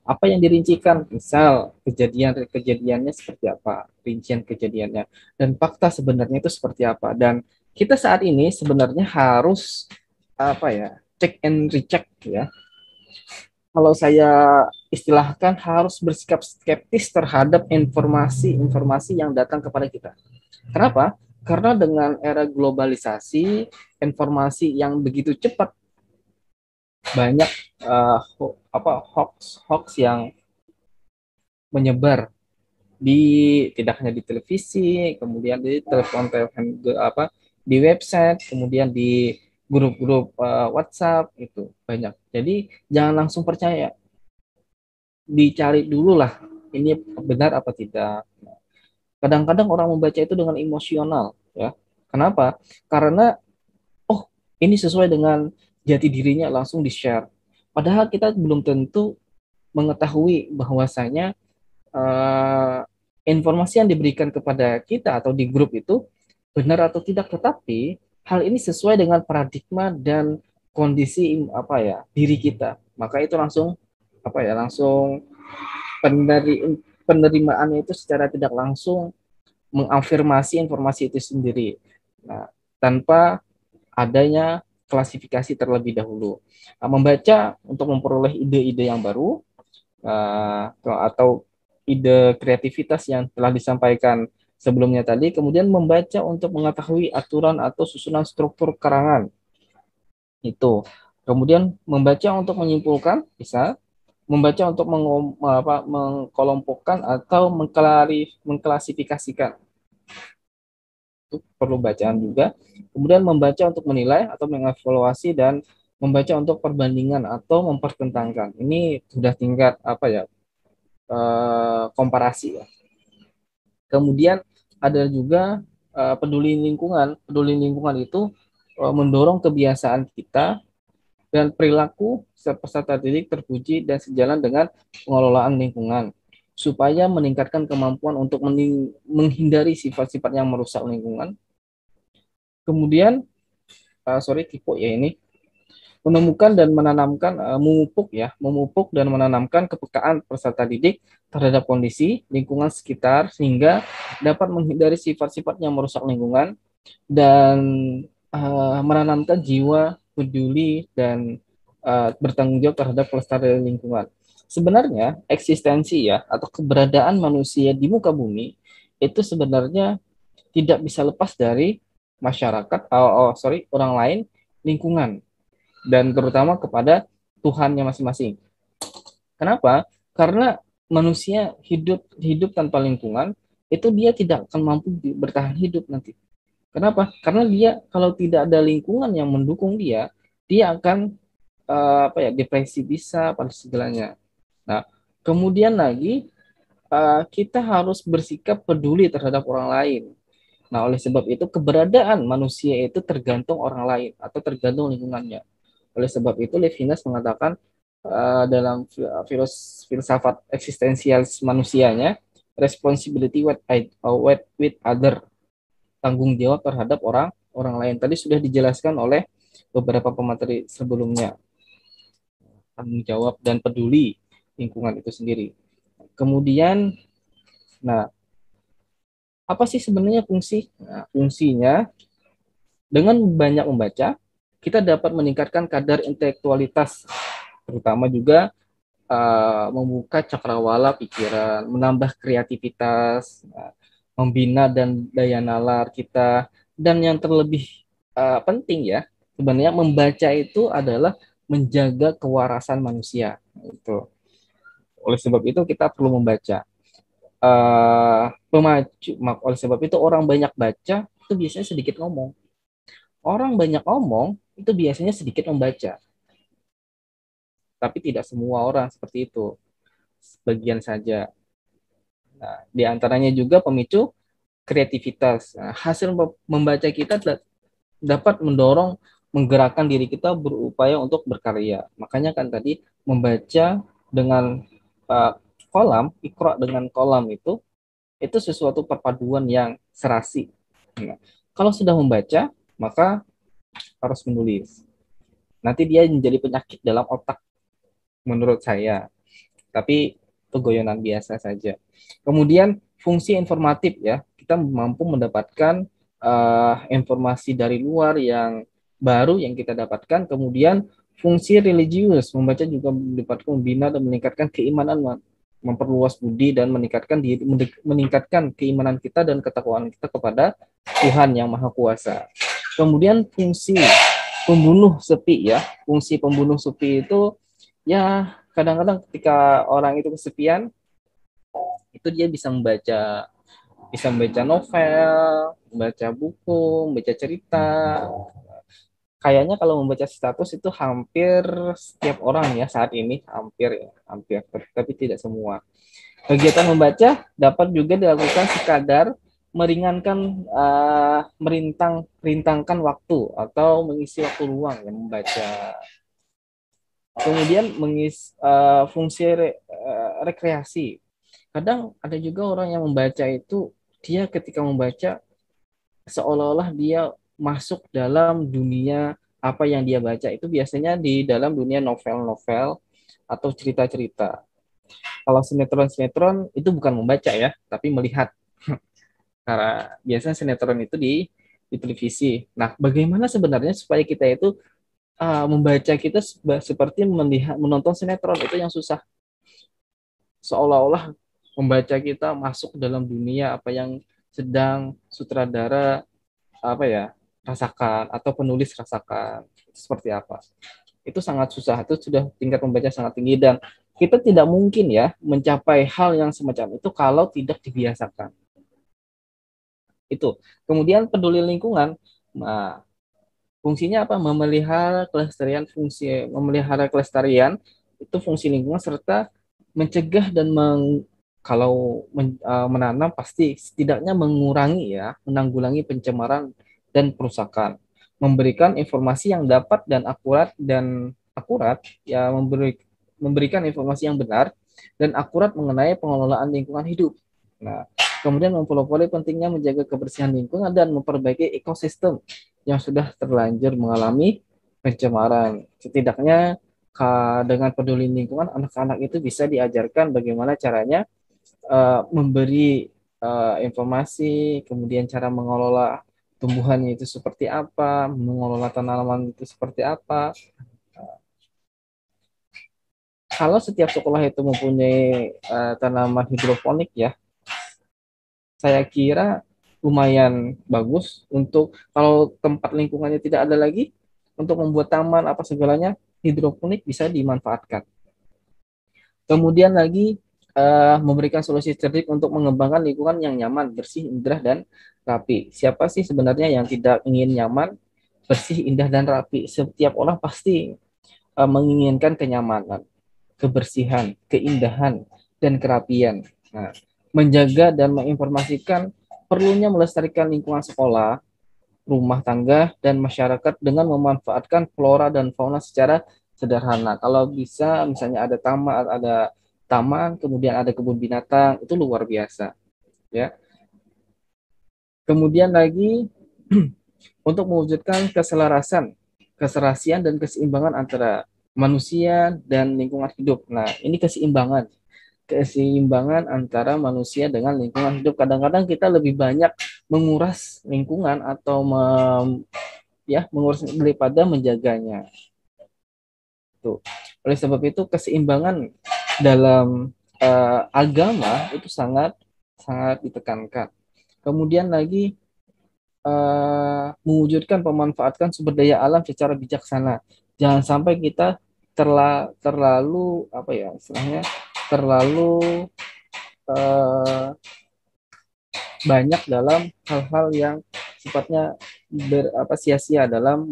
Apa yang dirincikan? Misal kejadiannya seperti apa, rincian kejadiannya, dan fakta sebenarnya itu seperti apa. Dan kita saat ini sebenarnya harus check and recheck ya. Kalau saya istilahkan harus bersikap skeptis terhadap informasi yang datang kepada kita. Kenapa? Karena dengan era globalisasi, informasi yang begitu cepat, banyak hoax yang menyebar tidak hanya di televisi, kemudian di telepon di website, kemudian di grup-grup WhatsApp, itu banyak. Jadi jangan langsung percaya, dicari dulu lah ini benar apa tidak. Kadang-kadang orang membaca itu dengan emosional ya. Kenapa? Karena ini sesuai dengan jati dirinya, langsung di-share. Padahal kita belum tentu mengetahui bahwasanya informasi yang diberikan kepada kita atau di grup itu benar atau tidak, tetapi hal ini sesuai dengan paradigma dan kondisi diri kita. Maka itu langsung penerimaannya itu secara tidak langsung mengafirmasi informasi itu sendiri. Nah, tanpa adanya klasifikasi terlebih dahulu. Membaca untuk memperoleh ide-ide yang baru atau ide kreativitas yang telah disampaikan sebelumnya tadi, kemudian membaca untuk mengetahui aturan atau susunan struktur karangan. Itu. Kemudian membaca untuk menyimpulkan, bisa. Membaca untuk mengkelompokkan atau mengklasifikasikan. Itu perlu bacaan juga. Kemudian membaca untuk menilai atau mengevaluasi, dan membaca untuk perbandingan atau mempertentangkan. Ini sudah tingkat komparasi ya. Kemudian ada juga peduli lingkungan. Peduli lingkungan itu mendorong kebiasaan kita dan perilaku peserta didik terpuji dan sejalan dengan pengelolaan lingkungan, supaya meningkatkan kemampuan untuk menghindari sifat-sifat yang merusak lingkungan. Kemudian, tipe ya ini, menemukan dan menanamkan, memupuk dan menanamkan kepekaan peserta didik terhadap kondisi lingkungan sekitar, sehingga dapat menghindari sifat-sifat yang merusak lingkungan, dan menanamkan jiwa peduli dan bertanggung jawab terhadap kelestarian lingkungan. Sebenarnya eksistensi atau keberadaan manusia di muka bumi itu sebenarnya tidak bisa lepas dari masyarakat, orang lain, lingkungan, dan terutama kepada Tuhannya masing-masing. Kenapa? Karena manusia hidup tanpa lingkungan itu dia tidak akan mampu bertahan hidup nanti. Kenapa? Karena dia kalau tidak ada lingkungan yang mendukung dia akan depresi bisa pada segalanya. Nah, kemudian lagi kita harus bersikap peduli terhadap orang lain. Nah, oleh sebab itu keberadaan manusia itu tergantung orang lain atau tergantung lingkungannya. Oleh sebab itu Levinas mengatakan dalam filsafat eksistensialis manusianya, responsibility with other, tanggung jawab terhadap orang lain. Tadi sudah dijelaskan oleh beberapa pemateri sebelumnya. Tanggung jawab dan peduli lingkungan itu sendiri. Kemudian, apa sih sebenarnya fungsi? Fungsinya, dengan banyak membaca, kita dapat meningkatkan kadar intelektualitas, terutama juga membuka cakrawala pikiran, menambah kreativitas, membina dan daya nalar kita, dan yang terlebih penting sebenarnya membaca itu adalah menjaga kewarasan manusia. Itu. Oleh sebab itu kita perlu membaca. Oleh sebab itu orang banyak baca itu biasanya sedikit ngomong. Orang banyak ngomong itu biasanya sedikit membaca. Tapi tidak semua orang seperti itu. Sebagian saja. Nah, di antaranya juga pemicu kreativitas. Nah, hasil membaca kita dapat menggerakkan diri kita berupaya untuk berkarya. Makanya kan tadi membaca dengan Iqra dengan kolam itu sesuatu perpaduan yang serasi. Nah, kalau sudah membaca, maka harus menulis. Nanti dia menjadi penyakit dalam otak, menurut saya. Tapi itu goyonan biasa saja. Kemudian fungsi informatif kita mampu mendapatkan informasi dari luar yang baru yang kita dapatkan. Kemudian fungsi religius, membaca juga dapat membina dan meningkatkan keimanan, memperluas budi dan meningkatkan keimanan kita dan ketakwaan kita kepada Tuhan yang Maha Kuasa. Kemudian fungsi pembunuh sepi fungsi pembunuh sepi itu kadang-kadang ketika orang itu kesepian, itu dia bisa membaca novel, membaca buku, membaca cerita. Kayaknya kalau membaca status itu hampir setiap orang saat ini, hampir, tapi tidak semua. Kegiatan membaca dapat juga dilakukan sekadar meringankan, merintangkan waktu atau mengisi waktu luang yang membaca. Kemudian fungsi rekreasi. Kadang ada juga orang yang membaca itu, dia ketika membaca seolah-olah dia masuk dalam dunia apa yang dia baca. Itu biasanya di dalam dunia novel-novel atau cerita-cerita. Kalau sinetron itu bukan membaca tapi melihat. Karena biasanya sinetron itu di televisi. Nah, bagaimana sebenarnya supaya kita itu membaca kita seperti menonton sinetron, itu yang susah. Seolah-olah membaca kita masuk dalam dunia apa yang sedang sutradara rasakan atau penulis rasakan seperti apa. Itu sangat susah, itu sudah tingkat membaca sangat tinggi, dan kita tidak mungkin ya mencapai hal yang semacam itu kalau tidak dibiasakan. Itu. Kemudian peduli lingkungan, nah, fungsinya apa? Memelihara kelestarian itu fungsi lingkungan, serta mencegah dan menanam pasti setidaknya menanggulangi pencemaran dan perusakan, memberikan informasi yang dapat dan akurat ya, memberikan informasi yang benar dan akurat mengenai pengelolaan lingkungan hidup. Nah, kemudian mempelopori pentingnya menjaga kebersihan lingkungan dan memperbaiki ekosistem yang sudah terlanjur mengalami pencemaran. Setidaknya dengan peduli lingkungan, anak-anak itu bisa diajarkan bagaimana caranya memberi informasi, kemudian cara mengelola tumbuhan itu seperti apa, mengelola tanaman itu seperti apa. Kalau setiap sekolah itu mempunyai tanaman hidroponik ya, saya kira lumayan bagus untuk kalau tempat lingkungannya tidak ada lagi untuk membuat taman apa segalanya, hidroponik bisa dimanfaatkan. Kemudian lagi memberikan solusi cerdik untuk mengembangkan lingkungan yang nyaman, bersih, indah, dan rapi. Siapa sih sebenarnya yang tidak ingin nyaman, bersih, indah, dan rapi? Setiap orang pasti menginginkan kenyamanan, kebersihan, keindahan, dan kerapian. Nah, menjaga dan menginformasikan perlunya melestarikan lingkungan sekolah, rumah tangga, dan masyarakat dengan memanfaatkan flora dan fauna secara sederhana. Kalau bisa, misalnya ada taman, kemudian ada kebun binatang, itu luar biasa. Ya. Kemudian lagi untuk mewujudkan keserasian dan keseimbangan antara manusia dan lingkungan hidup. Nah, ini keseimbangan antara manusia dengan lingkungan hidup. Kadang-kadang kita lebih banyak menguras lingkungan atau menguras daripada menjaganya. Tuh. Oleh sebab itu keseimbangan dalam agama itu sangat ditekankan. Kemudian lagi mewujudkan pemanfaatkan sumber daya alam secara bijaksana. Jangan sampai kita terlalu banyak dalam hal-hal yang sifatnya sia-sia dalam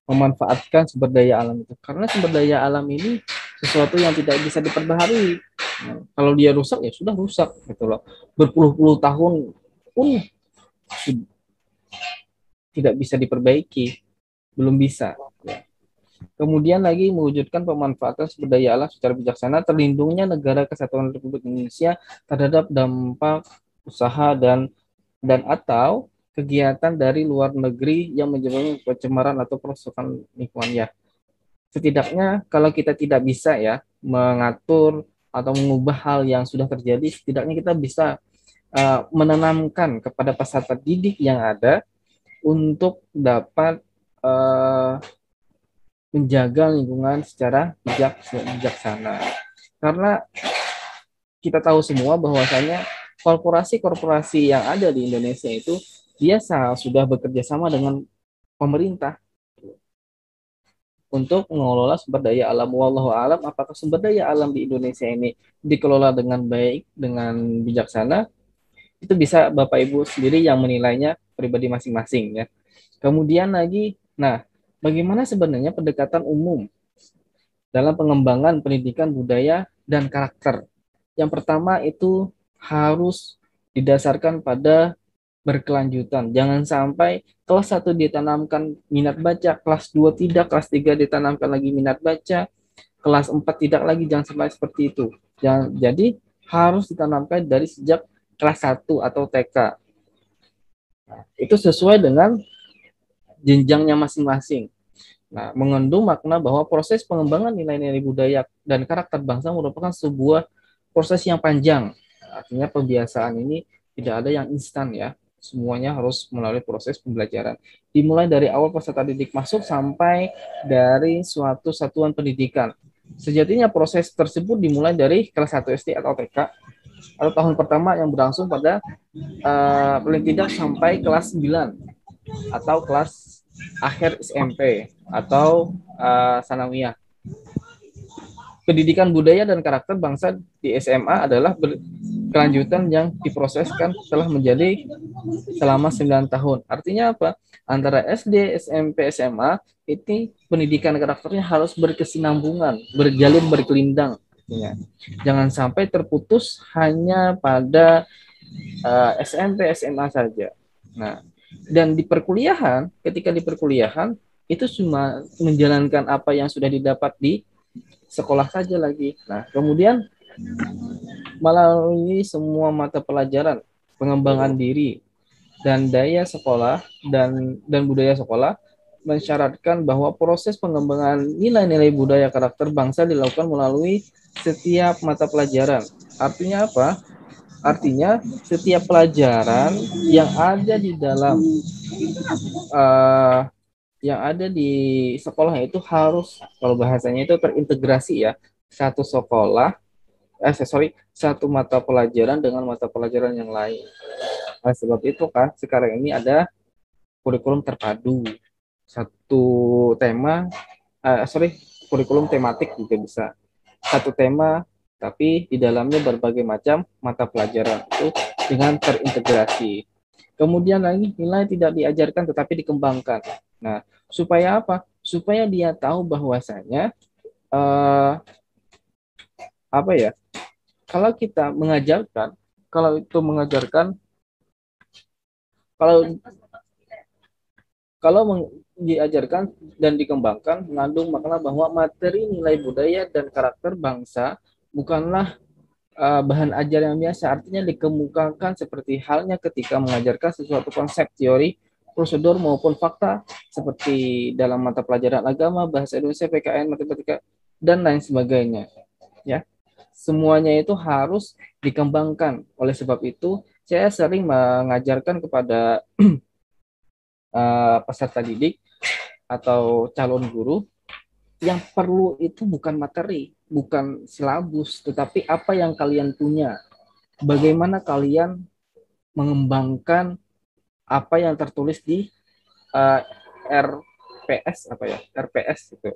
memanfaatkan sumber daya alam itu. Karena sumber daya alam ini sesuatu yang tidak bisa diperbaharui. Nah, kalau dia rusak ya sudah rusak gitu loh. Berpuluh-puluh tahun pun tidak bisa diperbaiki, belum bisa. Ya. Kemudian lagi mewujudkan pemanfaatan sumber daya alam secara bijaksana, terlindungnya negara kesatuan Republik Indonesia terhadap dampak usaha dan atau kegiatan dari luar negeri yang menyebabkan pencemaran atau perusakan lingkungan ya. Setidaknya kalau kita tidak bisa ya mengatur atau mengubah hal yang sudah terjadi, setidaknya kita bisa menanamkan kepada peserta didik yang ada untuk dapat menjaga lingkungan secara bijaksana. Karena kita tahu semua bahwasanya korporasi-korporasi yang ada di Indonesia itu biasa sudah bekerja sama dengan pemerintah untuk mengelola sumber daya alam. Wallahu alam, apakah sumber daya alam di Indonesia ini dikelola dengan baik, dengan bijaksana, itu bisa Bapak Ibu sendiri yang menilainya, pribadi masing-masing ya. Kemudian lagi, bagaimana sebenarnya pendekatan umum dalam pengembangan pendidikan budaya dan karakter? Yang pertama itu harus didasarkan pada berkelanjutan. Jangan sampai kelas 1 ditanamkan minat baca, kelas 2 tidak, kelas 3 ditanamkan lagi minat baca, kelas 4 tidak lagi, jangan sampai seperti itu. Jadi harus ditanamkan dari sejak kelas 1 atau TK. Nah, itu sesuai dengan jenjangnya masing-masing. Nah, mengandung makna bahwa proses pengembangan nilai-nilai budaya dan karakter bangsa merupakan sebuah proses yang panjang. Artinya pembiasaan ini tidak ada yang instan ya. Semuanya harus melalui proses pembelajaran. dimulai dari awal peserta didik masuk sampai dari suatu satuan pendidikan. Sejatinya proses tersebut dimulai dari kelas 1 SD atau TK atau tahun pertama yang berlangsung pada paling tidak sampai kelas 9 atau kelas akhir SMP atau sanawiyah. Pendidikan budaya dan karakter bangsa di SMA adalah kelanjutan yang diproseskan setelah menjadi selama 9 tahun. Artinya apa? Antara SD, SMP, SMA, itu pendidikan karakternya harus berkesinambungan, berjalin berkelindang. Artinya. Jangan sampai terputus hanya pada SMP, SMA saja. Nah, dan di perkuliahan, ketika di perkuliahan, itu cuma menjalankan apa yang sudah didapat di sekolah saja lagi. Nah, kemudian melalui semua mata pelajaran, pengembangan diri, dan daya sekolah dan budaya sekolah mensyaratkan bahwa proses pengembangan nilai-nilai budaya karakter bangsa dilakukan melalui setiap mata pelajaran. Artinya apa? Artinya setiap pelajaran yang ada di dalam yang ada di sekolah itu harus, kalau bahasanya itu terintegrasi ya, satu sekolah, satu mata pelajaran dengan mata pelajaran yang lain. Nah, sebab itu kan sekarang ini ada kurikulum terpadu, satu tema, kurikulum tematik juga bisa, satu tema tapi di dalamnya berbagai macam mata pelajaran itu dengan terintegrasi. Kemudian lagi nilai tidak diajarkan tetapi dikembangkan. Nah, supaya apa? Supaya dia tahu bahwasanya apa ya? Kalau kita mengajarkan, kalau diajarkan dan dikembangkan mengandung makna bahwa materi nilai budaya dan karakter bangsa bukanlah bahan ajar yang biasa, artinya dikemukakan seperti halnya ketika mengajarkan sesuatu konsep, teori, prosedur maupun fakta seperti dalam mata pelajaran agama, bahasa Indonesia, PKN, matematika dan lain sebagainya. Ya, semuanya itu harus dikembangkan. Oleh sebab itu, saya sering mengajarkan kepada peserta didik atau calon guru yang perlu itu bukan materi, bukan silabus, tetapi apa yang kalian punya. Bagaimana kalian mengembangkan apa yang tertulis di RPS itu.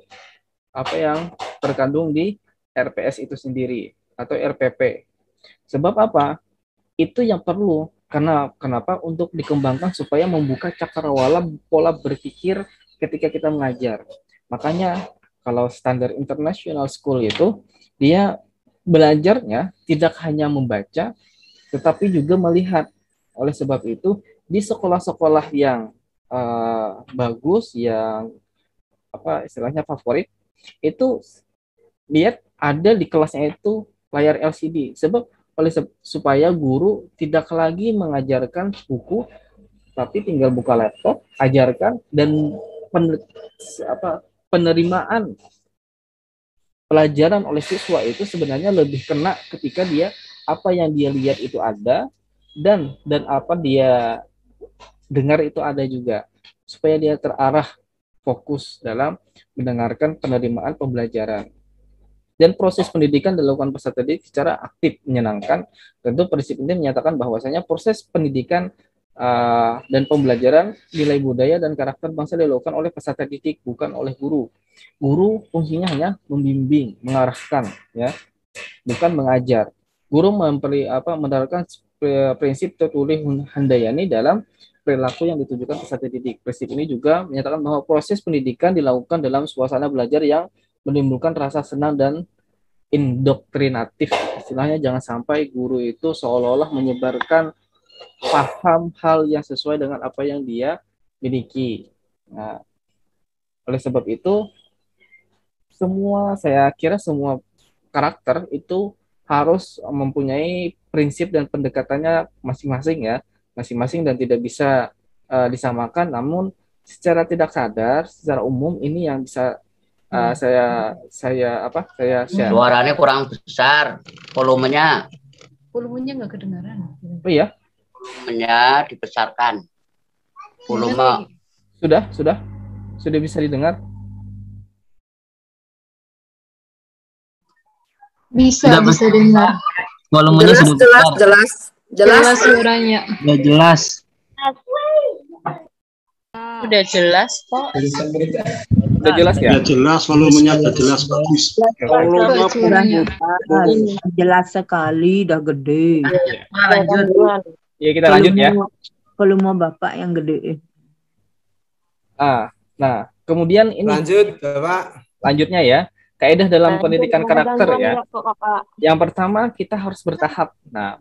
Apa yang terkandung di RPS itu sendiri atau RPP. Sebab apa? Itu yang perlu. Kenapa? Untuk dikembangkan supaya membuka cakrawala pola berpikir ketika kita mengajar. Makanya kalau standar international school itu, dia belajarnya tidak hanya membaca, tetapi juga melihat. Oleh sebab itu, di sekolah-sekolah yang bagus, yang istilahnya favorit, itu lihat ada di kelasnya itu layar LCD. Sebab supaya guru tidak lagi mengajarkan buku, tapi tinggal buka laptop, ajarkan, dan penerimaan pelajaran oleh siswa itu sebenarnya lebih kena ketika dia apa yang dia lihat itu ada dan apa dia dengar itu ada juga, supaya dia terarah fokus dalam mendengarkan penerimaan pembelajaran. Dan proses pendidikan dilakukan peserta didik secara aktif menyenangkan. Tentu prinsip ini menyatakan bahwasanya proses pendidikan dan pembelajaran nilai budaya dan karakter bangsa dilakukan oleh peserta didik, bukan oleh guru. Guru fungsinya hanya membimbing, mengarahkan, ya, bukan mengajar. Guru menerapkan prinsip tertulis handayani dalam perilaku yang ditujukan peserta didik. Prinsip ini juga menyatakan bahwa proses pendidikan dilakukan dalam suasana belajar yang menimbulkan rasa senang dan indoktrinatif. Istilahnya jangan sampai guru itu seolah-olah menyebarkan paham hal yang sesuai dengan apa yang dia miliki. Nah, oleh sebab itu, saya kira semua karakter itu harus mempunyai prinsip dan pendekatannya masing-masing ya, masing-masing dan tidak bisa disamakan. Namun secara tidak sadar, secara umum ini yang bisa saya share. Suaranya kurang besar, volumenya Volumenya nggak kedengaran. Oh iya? Volumenya dibesarkan. Volume Sudah bisa didengar? Bisa dengar. Volumenya Jelas, sudah jelas, besar. jelas. Jelas Jelas. suaranya. Sudah jelas. Udah jelas kok. Sudah jelas ya? Ya jelas, volumenya sudah jelas, bagus. Volume suaranya. Jelas sekali, dah gede. Ya, kita lanjut ya. Volume Bapak yang gede. Nah, kemudian ini Lanjut, Bapak. lanjutnya ya. Kaidah dalam pendidikan karakter ya. Kakak. Yang pertama kita harus bertahap. Nah,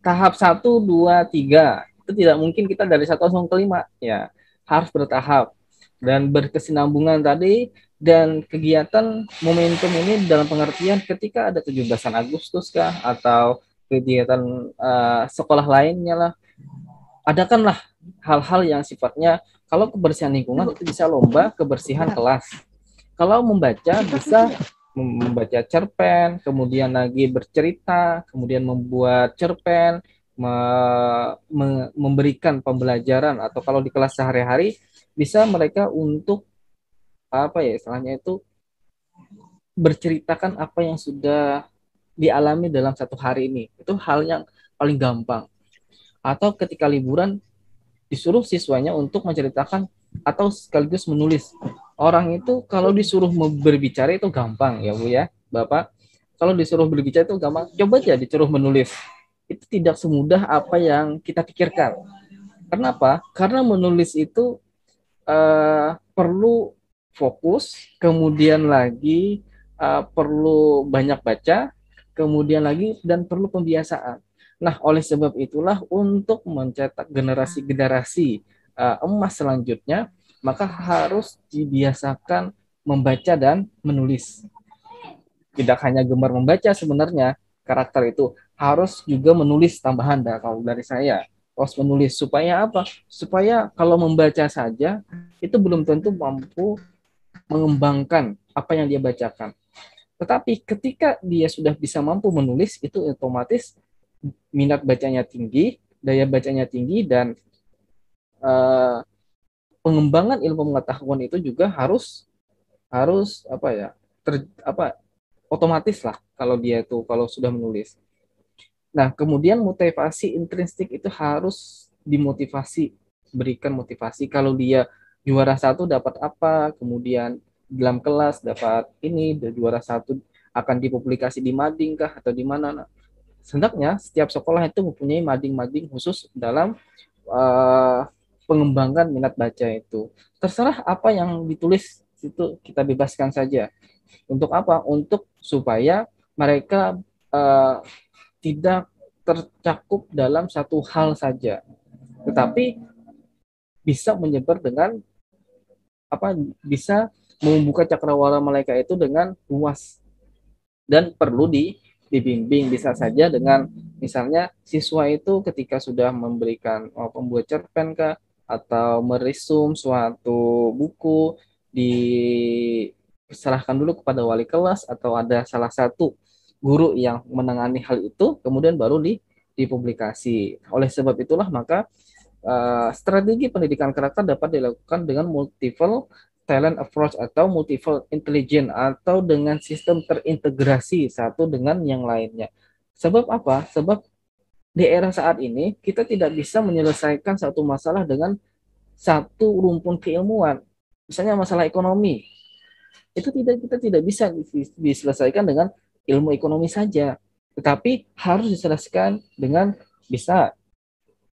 tahap 1, 2, 3. Itu tidak mungkin kita dari 1 langsung ke 5 ya. Harus bertahap dan berkesinambungan tadi, dan kegiatan momentum ini dalam pengertian ketika ada 17-an Agustus kah atau kegiatan sekolah lainnya lah. Adakanlah hal-hal yang sifatnya, kalau kebersihan lingkungan itu bisa lomba kebersihan kelas. Kalau membaca bisa membaca cerpen, kemudian lagi bercerita, kemudian membuat cerpen, memberikan pembelajaran, atau kalau di kelas sehari-hari bisa mereka untuk apa ya istilahnya itu berceritakan apa yang sudah dialami dalam satu hari ini. Itu hal yang paling gampang. Atau ketika liburan disuruh siswanya untuk menceritakan atau sekaligus menulis. Orang itu kalau disuruh berbicara itu gampang ya Bu ya, Bapak. Kalau disuruh berbicara itu gampang. Coba aja disuruh menulis. Itu tidak semudah apa yang kita pikirkan. Kenapa? Karena menulis itu perlu fokus, kemudian lagi perlu banyak baca, kemudian lagi dan perlu pembiasaan. Nah, oleh sebab itulah untuk mencetak generasi-generasi emas selanjutnya, maka harus dibiasakan membaca dan menulis. Tidak hanya gemar membaca sebenarnya, karakter itu harus juga menulis tambahan kalau dari saya. Harus menulis supaya apa? Supaya kalau membaca saja itu belum tentu mampu mengembangkan apa yang dia bacakan. Tetapi ketika dia sudah bisa mampu menulis, itu otomatis minat bacanya tinggi, daya bacanya tinggi, dan pengembangan ilmu pengetahuan itu juga harus otomatis lah kalau dia itu kalau sudah menulis. Nah, kemudian motivasi intrinsik itu harus dimotivasi, berikan motivasi. Kalau dia juara 1 dapat apa, kemudian dalam kelas dapat ini, juara 1 akan dipublikasi di mading kah atau di mana. Nah, hendaknya setiap sekolah itu mempunyai mading-mading khusus dalam pengembangan minat baca itu. Terserah apa yang ditulis itu kita bebaskan saja. Untuk apa? Untuk supaya mereka tidak tercakup dalam satu hal saja, tetapi bisa menyebar dengan bisa membuka cakrawala mereka itu dengan luas, dan perlu dibimbing. Bisa saja dengan misalnya siswa itu ketika sudah memberikan pembuat cerpen kah, atau meresum suatu buku, diserahkan dulu kepada wali kelas atau ada salah satu guru yang menangani hal itu, kemudian baru dipublikasi. Oleh sebab itulah maka strategi pendidikan karakter dapat dilakukan dengan multiple talent approach atau multiple intelligence, atau dengan sistem terintegrasi satu dengan yang lainnya. Sebab apa? Sebab di era saat ini kita tidak bisa menyelesaikan satu masalah dengan satu rumpun keilmuan. Misalnya masalah ekonomi, itu kita tidak bisa diselesaikan dengan ilmu ekonomi saja, tetapi harus diselesaikan dengan bisa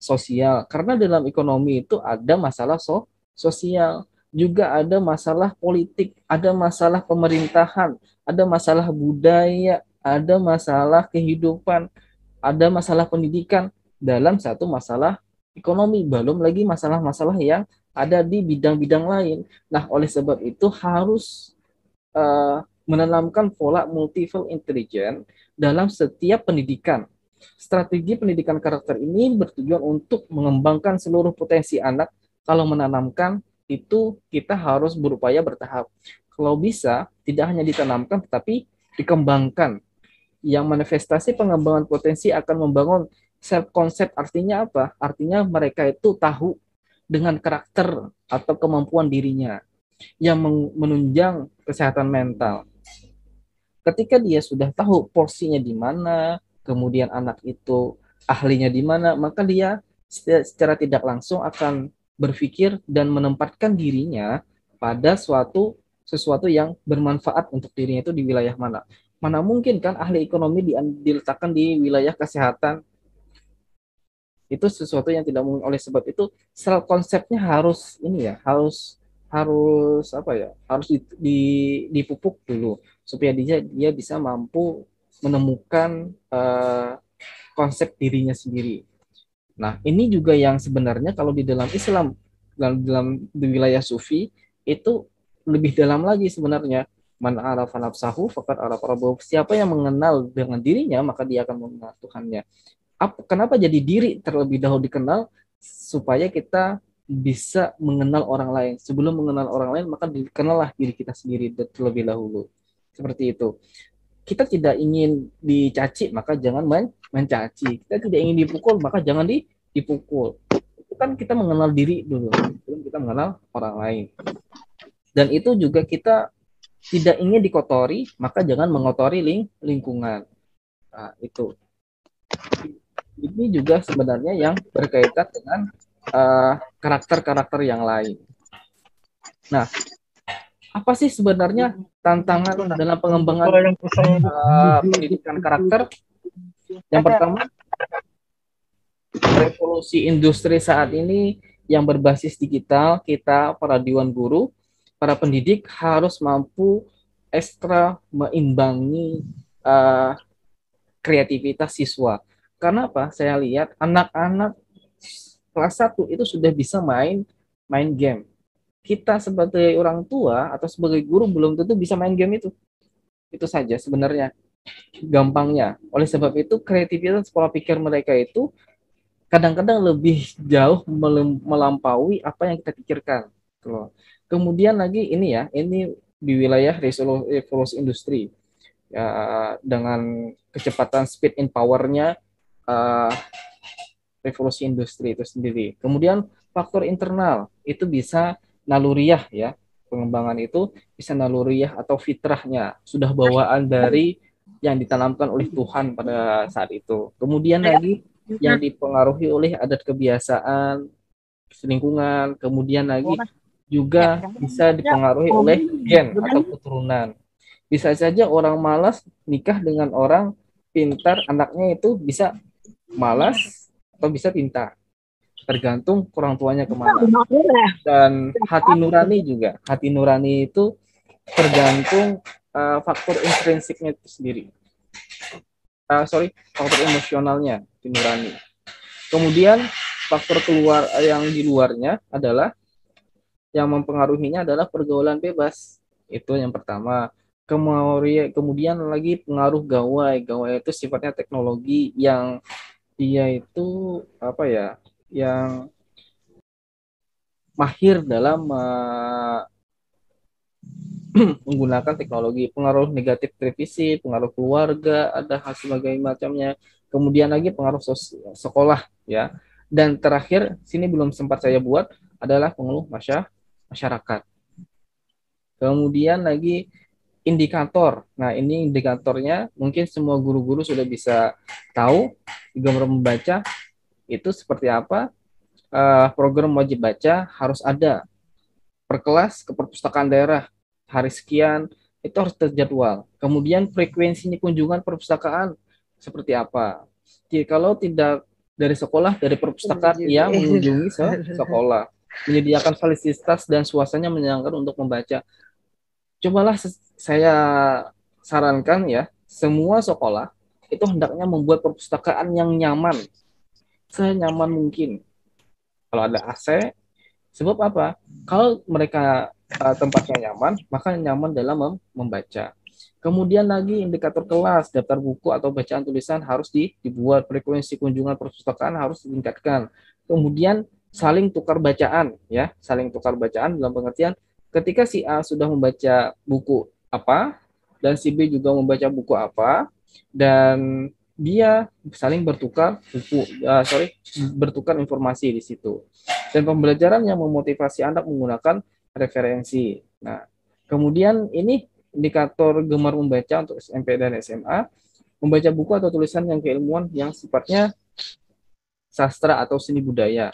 sosial, karena dalam ekonomi itu ada masalah sosial, juga ada masalah politik, ada masalah pemerintahan, ada masalah budaya, ada masalah kehidupan, ada masalah pendidikan dalam satu masalah ekonomi, belum lagi masalah-masalah yang ada di bidang-bidang lain. Nah, oleh sebab itu harus menanamkan pola multiple intelligence dalam setiap pendidikan. Strategi pendidikan karakter ini bertujuan untuk mengembangkan seluruh potensi anak. Kalau menanamkan itu kita harus berupaya bertahap. Kalau bisa tidak hanya ditanamkan tetapi dikembangkan. Yang manifestasi pengembangan potensi akan membangun self concept. Artinya apa? Artinya mereka itu tahu dengan karakter atau kemampuan dirinya yang menunjang kesehatan mental. Ketika dia sudah tahu porsinya di mana, kemudian anak itu ahlinya di mana, maka dia secara tidak langsung akan berpikir dan menempatkan dirinya pada sesuatu yang bermanfaat untuk dirinya itu di wilayah mana. Mana mungkin kan ahli ekonomi diletakkan di wilayah kesehatan. Itu sesuatu yang tidak mungkin. Oleh sebab itu konsepnya harus harus dipupuk dulu supaya dia bisa mampu menemukan konsep dirinya sendiri. Nah, ini juga yang sebenarnya kalau di dalam Islam, dalam di wilayah sufi itu lebih dalam lagi sebenarnya. Man arafa nafsahu faqad arafa rabbahu. Siapa yang mengenal dengan dirinya, maka dia akan mengenal Tuhannya. Kenapa jadi diri terlebih dahulu dikenal? Supaya kita bisa mengenal orang lain. Sebelum mengenal orang lain, maka dikenallah diri kita sendiri terlebih dahulu. Seperti itu. Kita tidak ingin dicaci, maka jangan mencaci. Kita tidak ingin dipukul, maka jangan dipukul. Itu kan kita mengenal diri dulu, sebelum kita mengenal orang lain. Dan itu juga kita tidak ingin dikotori, maka jangan mengotori lingkungan. Nah, itu. Ini juga sebenarnya yang berkaitan dengan karakter-karakter yang lain. Nah, apa sih sebenarnya tantangan dalam pengembangan pendidikan karakter? Yang pertama, revolusi industri saat ini yang berbasis digital, kita para dewan guru, para pendidik harus mampu ekstra meimbangi kreativitas siswa. Karena apa? Saya lihat anak-anak kelas 1 itu sudah bisa main game. Kita sebagai orang tua atau sebagai guru belum tentu bisa main game itu. Itu saja sebenarnya gampangnya. Oleh sebab itu kreativitas pola pikir mereka itu kadang-kadang lebih jauh melampaui apa yang kita pikirkan. Kemudian lagi ini di wilayah revolusi industri ya, dengan kecepatan speed in power-nya revolusi industri itu sendiri. Kemudian faktor internal itu bisa naluriah ya, pengembangan itu bisa naluriah atau fitrahnya, sudah bawaan dari yang ditanamkan oleh Tuhan pada saat itu. Kemudian lagi yang dipengaruhi oleh adat kebiasaan, lingkungan, kemudian lagi juga bisa dipengaruhi oleh gen atau keturunan. Bisa saja orang malas nikah dengan orang pintar, anaknya itu bisa malas atau bisa pintar. Tergantung orang tuanya kemana. Dan hati nurani juga. Hati nurani itu tergantung faktor intrinsiknya itu sendiri. Faktor emosionalnya hati nurani. Kemudian faktor keluar yang di luarnya adalah yang mempengaruhinya adalah pergaulan bebas. Itu yang pertama. Kemudian lagi pengaruh gawai. Gawai itu sifatnya teknologi yang dia itu yang mahir dalam menggunakan teknologi. Pengaruh negatif televisi, pengaruh keluarga, ada hal sebagainya macamnya. Kemudian lagi pengaruh sekolah ya. Dan terakhir, sini belum sempat saya buat adalah pengaruh masyarakat. Kemudian lagi indikator. Nah, ini indikatornya mungkin semua guru-guru sudah bisa tahu gambar membaca itu seperti apa. Program wajib baca harus ada per kelas ke perpustakaan daerah hari sekian itu harus terjadwal. Kemudian frekuensinya kunjungan perpustakaan seperti apa. Jadi, kalau tidak dari sekolah, dari perpustakaan yang mengunjungi sekolah, menyediakan fasilitas dan suasananya menyenangkan untuk membaca. Cobalah saya sarankan ya, semua sekolah itu hendaknya membuat perpustakaan yang nyaman, senyaman mungkin. Kalau ada AC, sebab apa? Kalau mereka tempatnya nyaman, maka nyaman dalam membaca. Kemudian lagi indikator kelas, daftar buku atau bacaan tulisan harus dibuat, frekuensi kunjungan perpustakaan harus ditingkatkan. Kemudian saling tukar bacaan ya, saling tukar bacaan dalam pengertian ketika si A sudah membaca buku apa dan si B juga membaca buku apa dan dia saling bertukar bertukar informasi di situ. Dan pembelajaran yang memotivasi anak menggunakan referensi. Nah, kemudian ini indikator gemar membaca untuk SMP dan SMA, membaca buku atau tulisan yang keilmuan yang sifatnya sastra atau seni budaya,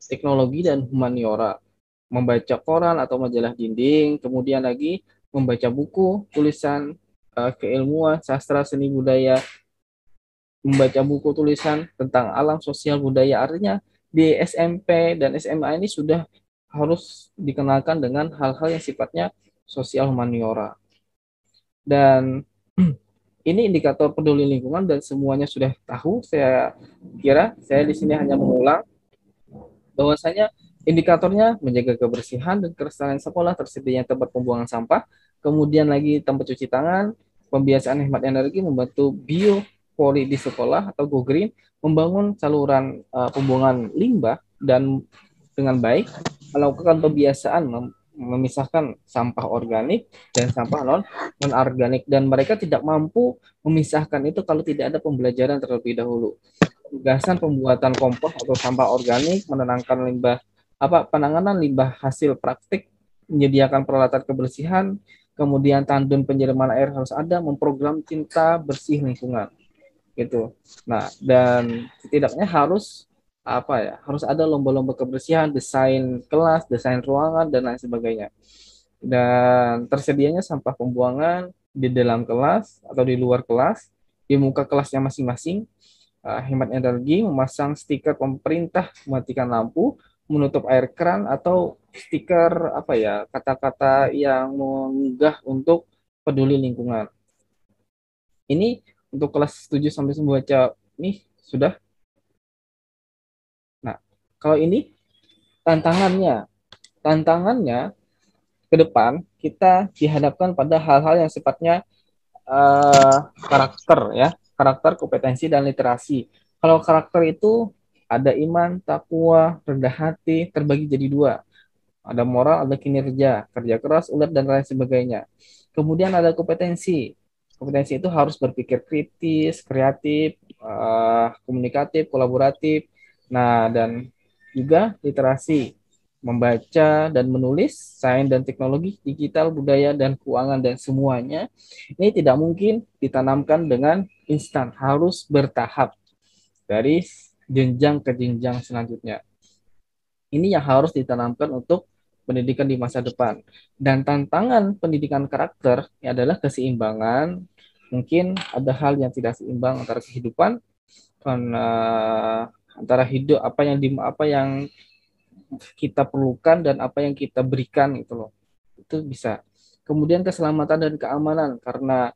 teknologi dan humaniora, membaca koran atau majalah dinding, kemudian lagi membaca buku, tulisan keilmuan, sastra, seni budaya, membaca buku tulisan tentang alam, sosial, budaya. Artinya di SMP dan SMA ini sudah harus dikenalkan dengan hal-hal yang sifatnya sosial humaniora. Dan ini indikator peduli lingkungan dan semuanya sudah tahu. Saya kira saya di sini hanya mengulang bahwasanya indikatornya menjaga kebersihan dan kelestarian sekolah, tersedianya tempat pembuangan sampah, kemudian lagi tempat cuci tangan, pembiasaan hemat energi, membantu biopori di sekolah atau go green, membangun saluran pembuangan limbah dan dengan baik, melakukan pembiasaan memisahkan sampah organik dan sampah non-organik, dan mereka tidak mampu memisahkan itu kalau tidak ada pembelajaran terlebih dahulu. Tugasan pembuatan kompos atau sampah organik, menenangkan penanganan limbah hasil praktik, menyediakan peralatan kebersihan, kemudian tandun penyiraman air harus ada, memprogram cinta bersih lingkungan gitu. Nah, dan setidaknya harus harus ada lomba-lomba kebersihan, desain kelas, desain ruangan, dan lain sebagainya. Dan tersedianya sampah pembuangan di dalam kelas atau di luar kelas, di muka kelasnya masing-masing, hemat energi, memasang stiker pemerintah mematikan lampu, menutup air keran, atau stiker kata-kata yang menggugah untuk peduli lingkungan. Ini untuk kelas 7 sampai membaca ini sudah. Kalau ini tantangannya ke depan kita dihadapkan pada hal-hal yang sifatnya karakter, kompetensi dan literasi. Kalau karakter itu ada iman, takwa, rendah hati, terbagi jadi 2. Ada moral, ada kinerja, kerja keras, ulet dan lain sebagainya. Kemudian ada kompetensi. Kompetensi itu harus berpikir kritis, kreatif, komunikatif, kolaboratif. Nah, dan juga literasi, membaca dan menulis, sains dan teknologi, digital, budaya dan keuangan, dan semuanya ini tidak mungkin ditanamkan dengan instan, harus bertahap dari jenjang ke jenjang selanjutnya. Ini yang harus ditanamkan untuk pendidikan di masa depan. Dan tantangan pendidikan karakter adalah keseimbangan. Mungkin ada hal yang tidak seimbang antara kehidupan, antara hidup apa yang kita perlukan dan apa yang kita berikan itu bisa. Kemudian keselamatan dan keamanan, karena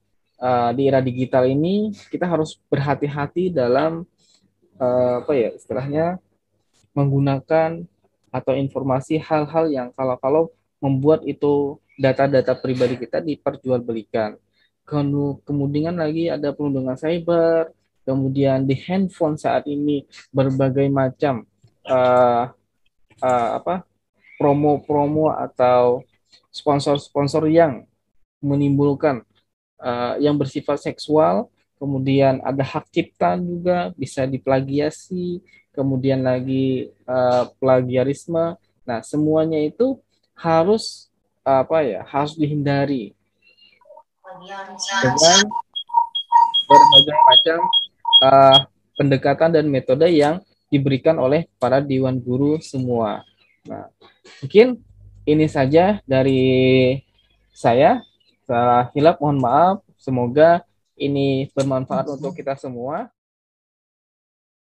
di era digital ini kita harus berhati-hati dalam istilahnya menggunakan atau informasi hal-hal yang kalau membuat itu data-data pribadi kita diperjualbelikan. Kemudian lagi ada perlindungan cyber. Kemudian di handphone saat ini berbagai macam promo-promo atau sponsor-sponsor yang menimbulkan yang bersifat seksual. Kemudian ada hak cipta juga bisa diplagiasi. Kemudian lagi plagiarisme. Nah, semuanya itu harus harus dihindari dengan berbagai macam pendekatan dan metode yang diberikan oleh para dewan guru semua. Nah, mungkin ini saja dari saya. Salah hilap mohon maaf. Semoga ini bermanfaat untuk kita semua.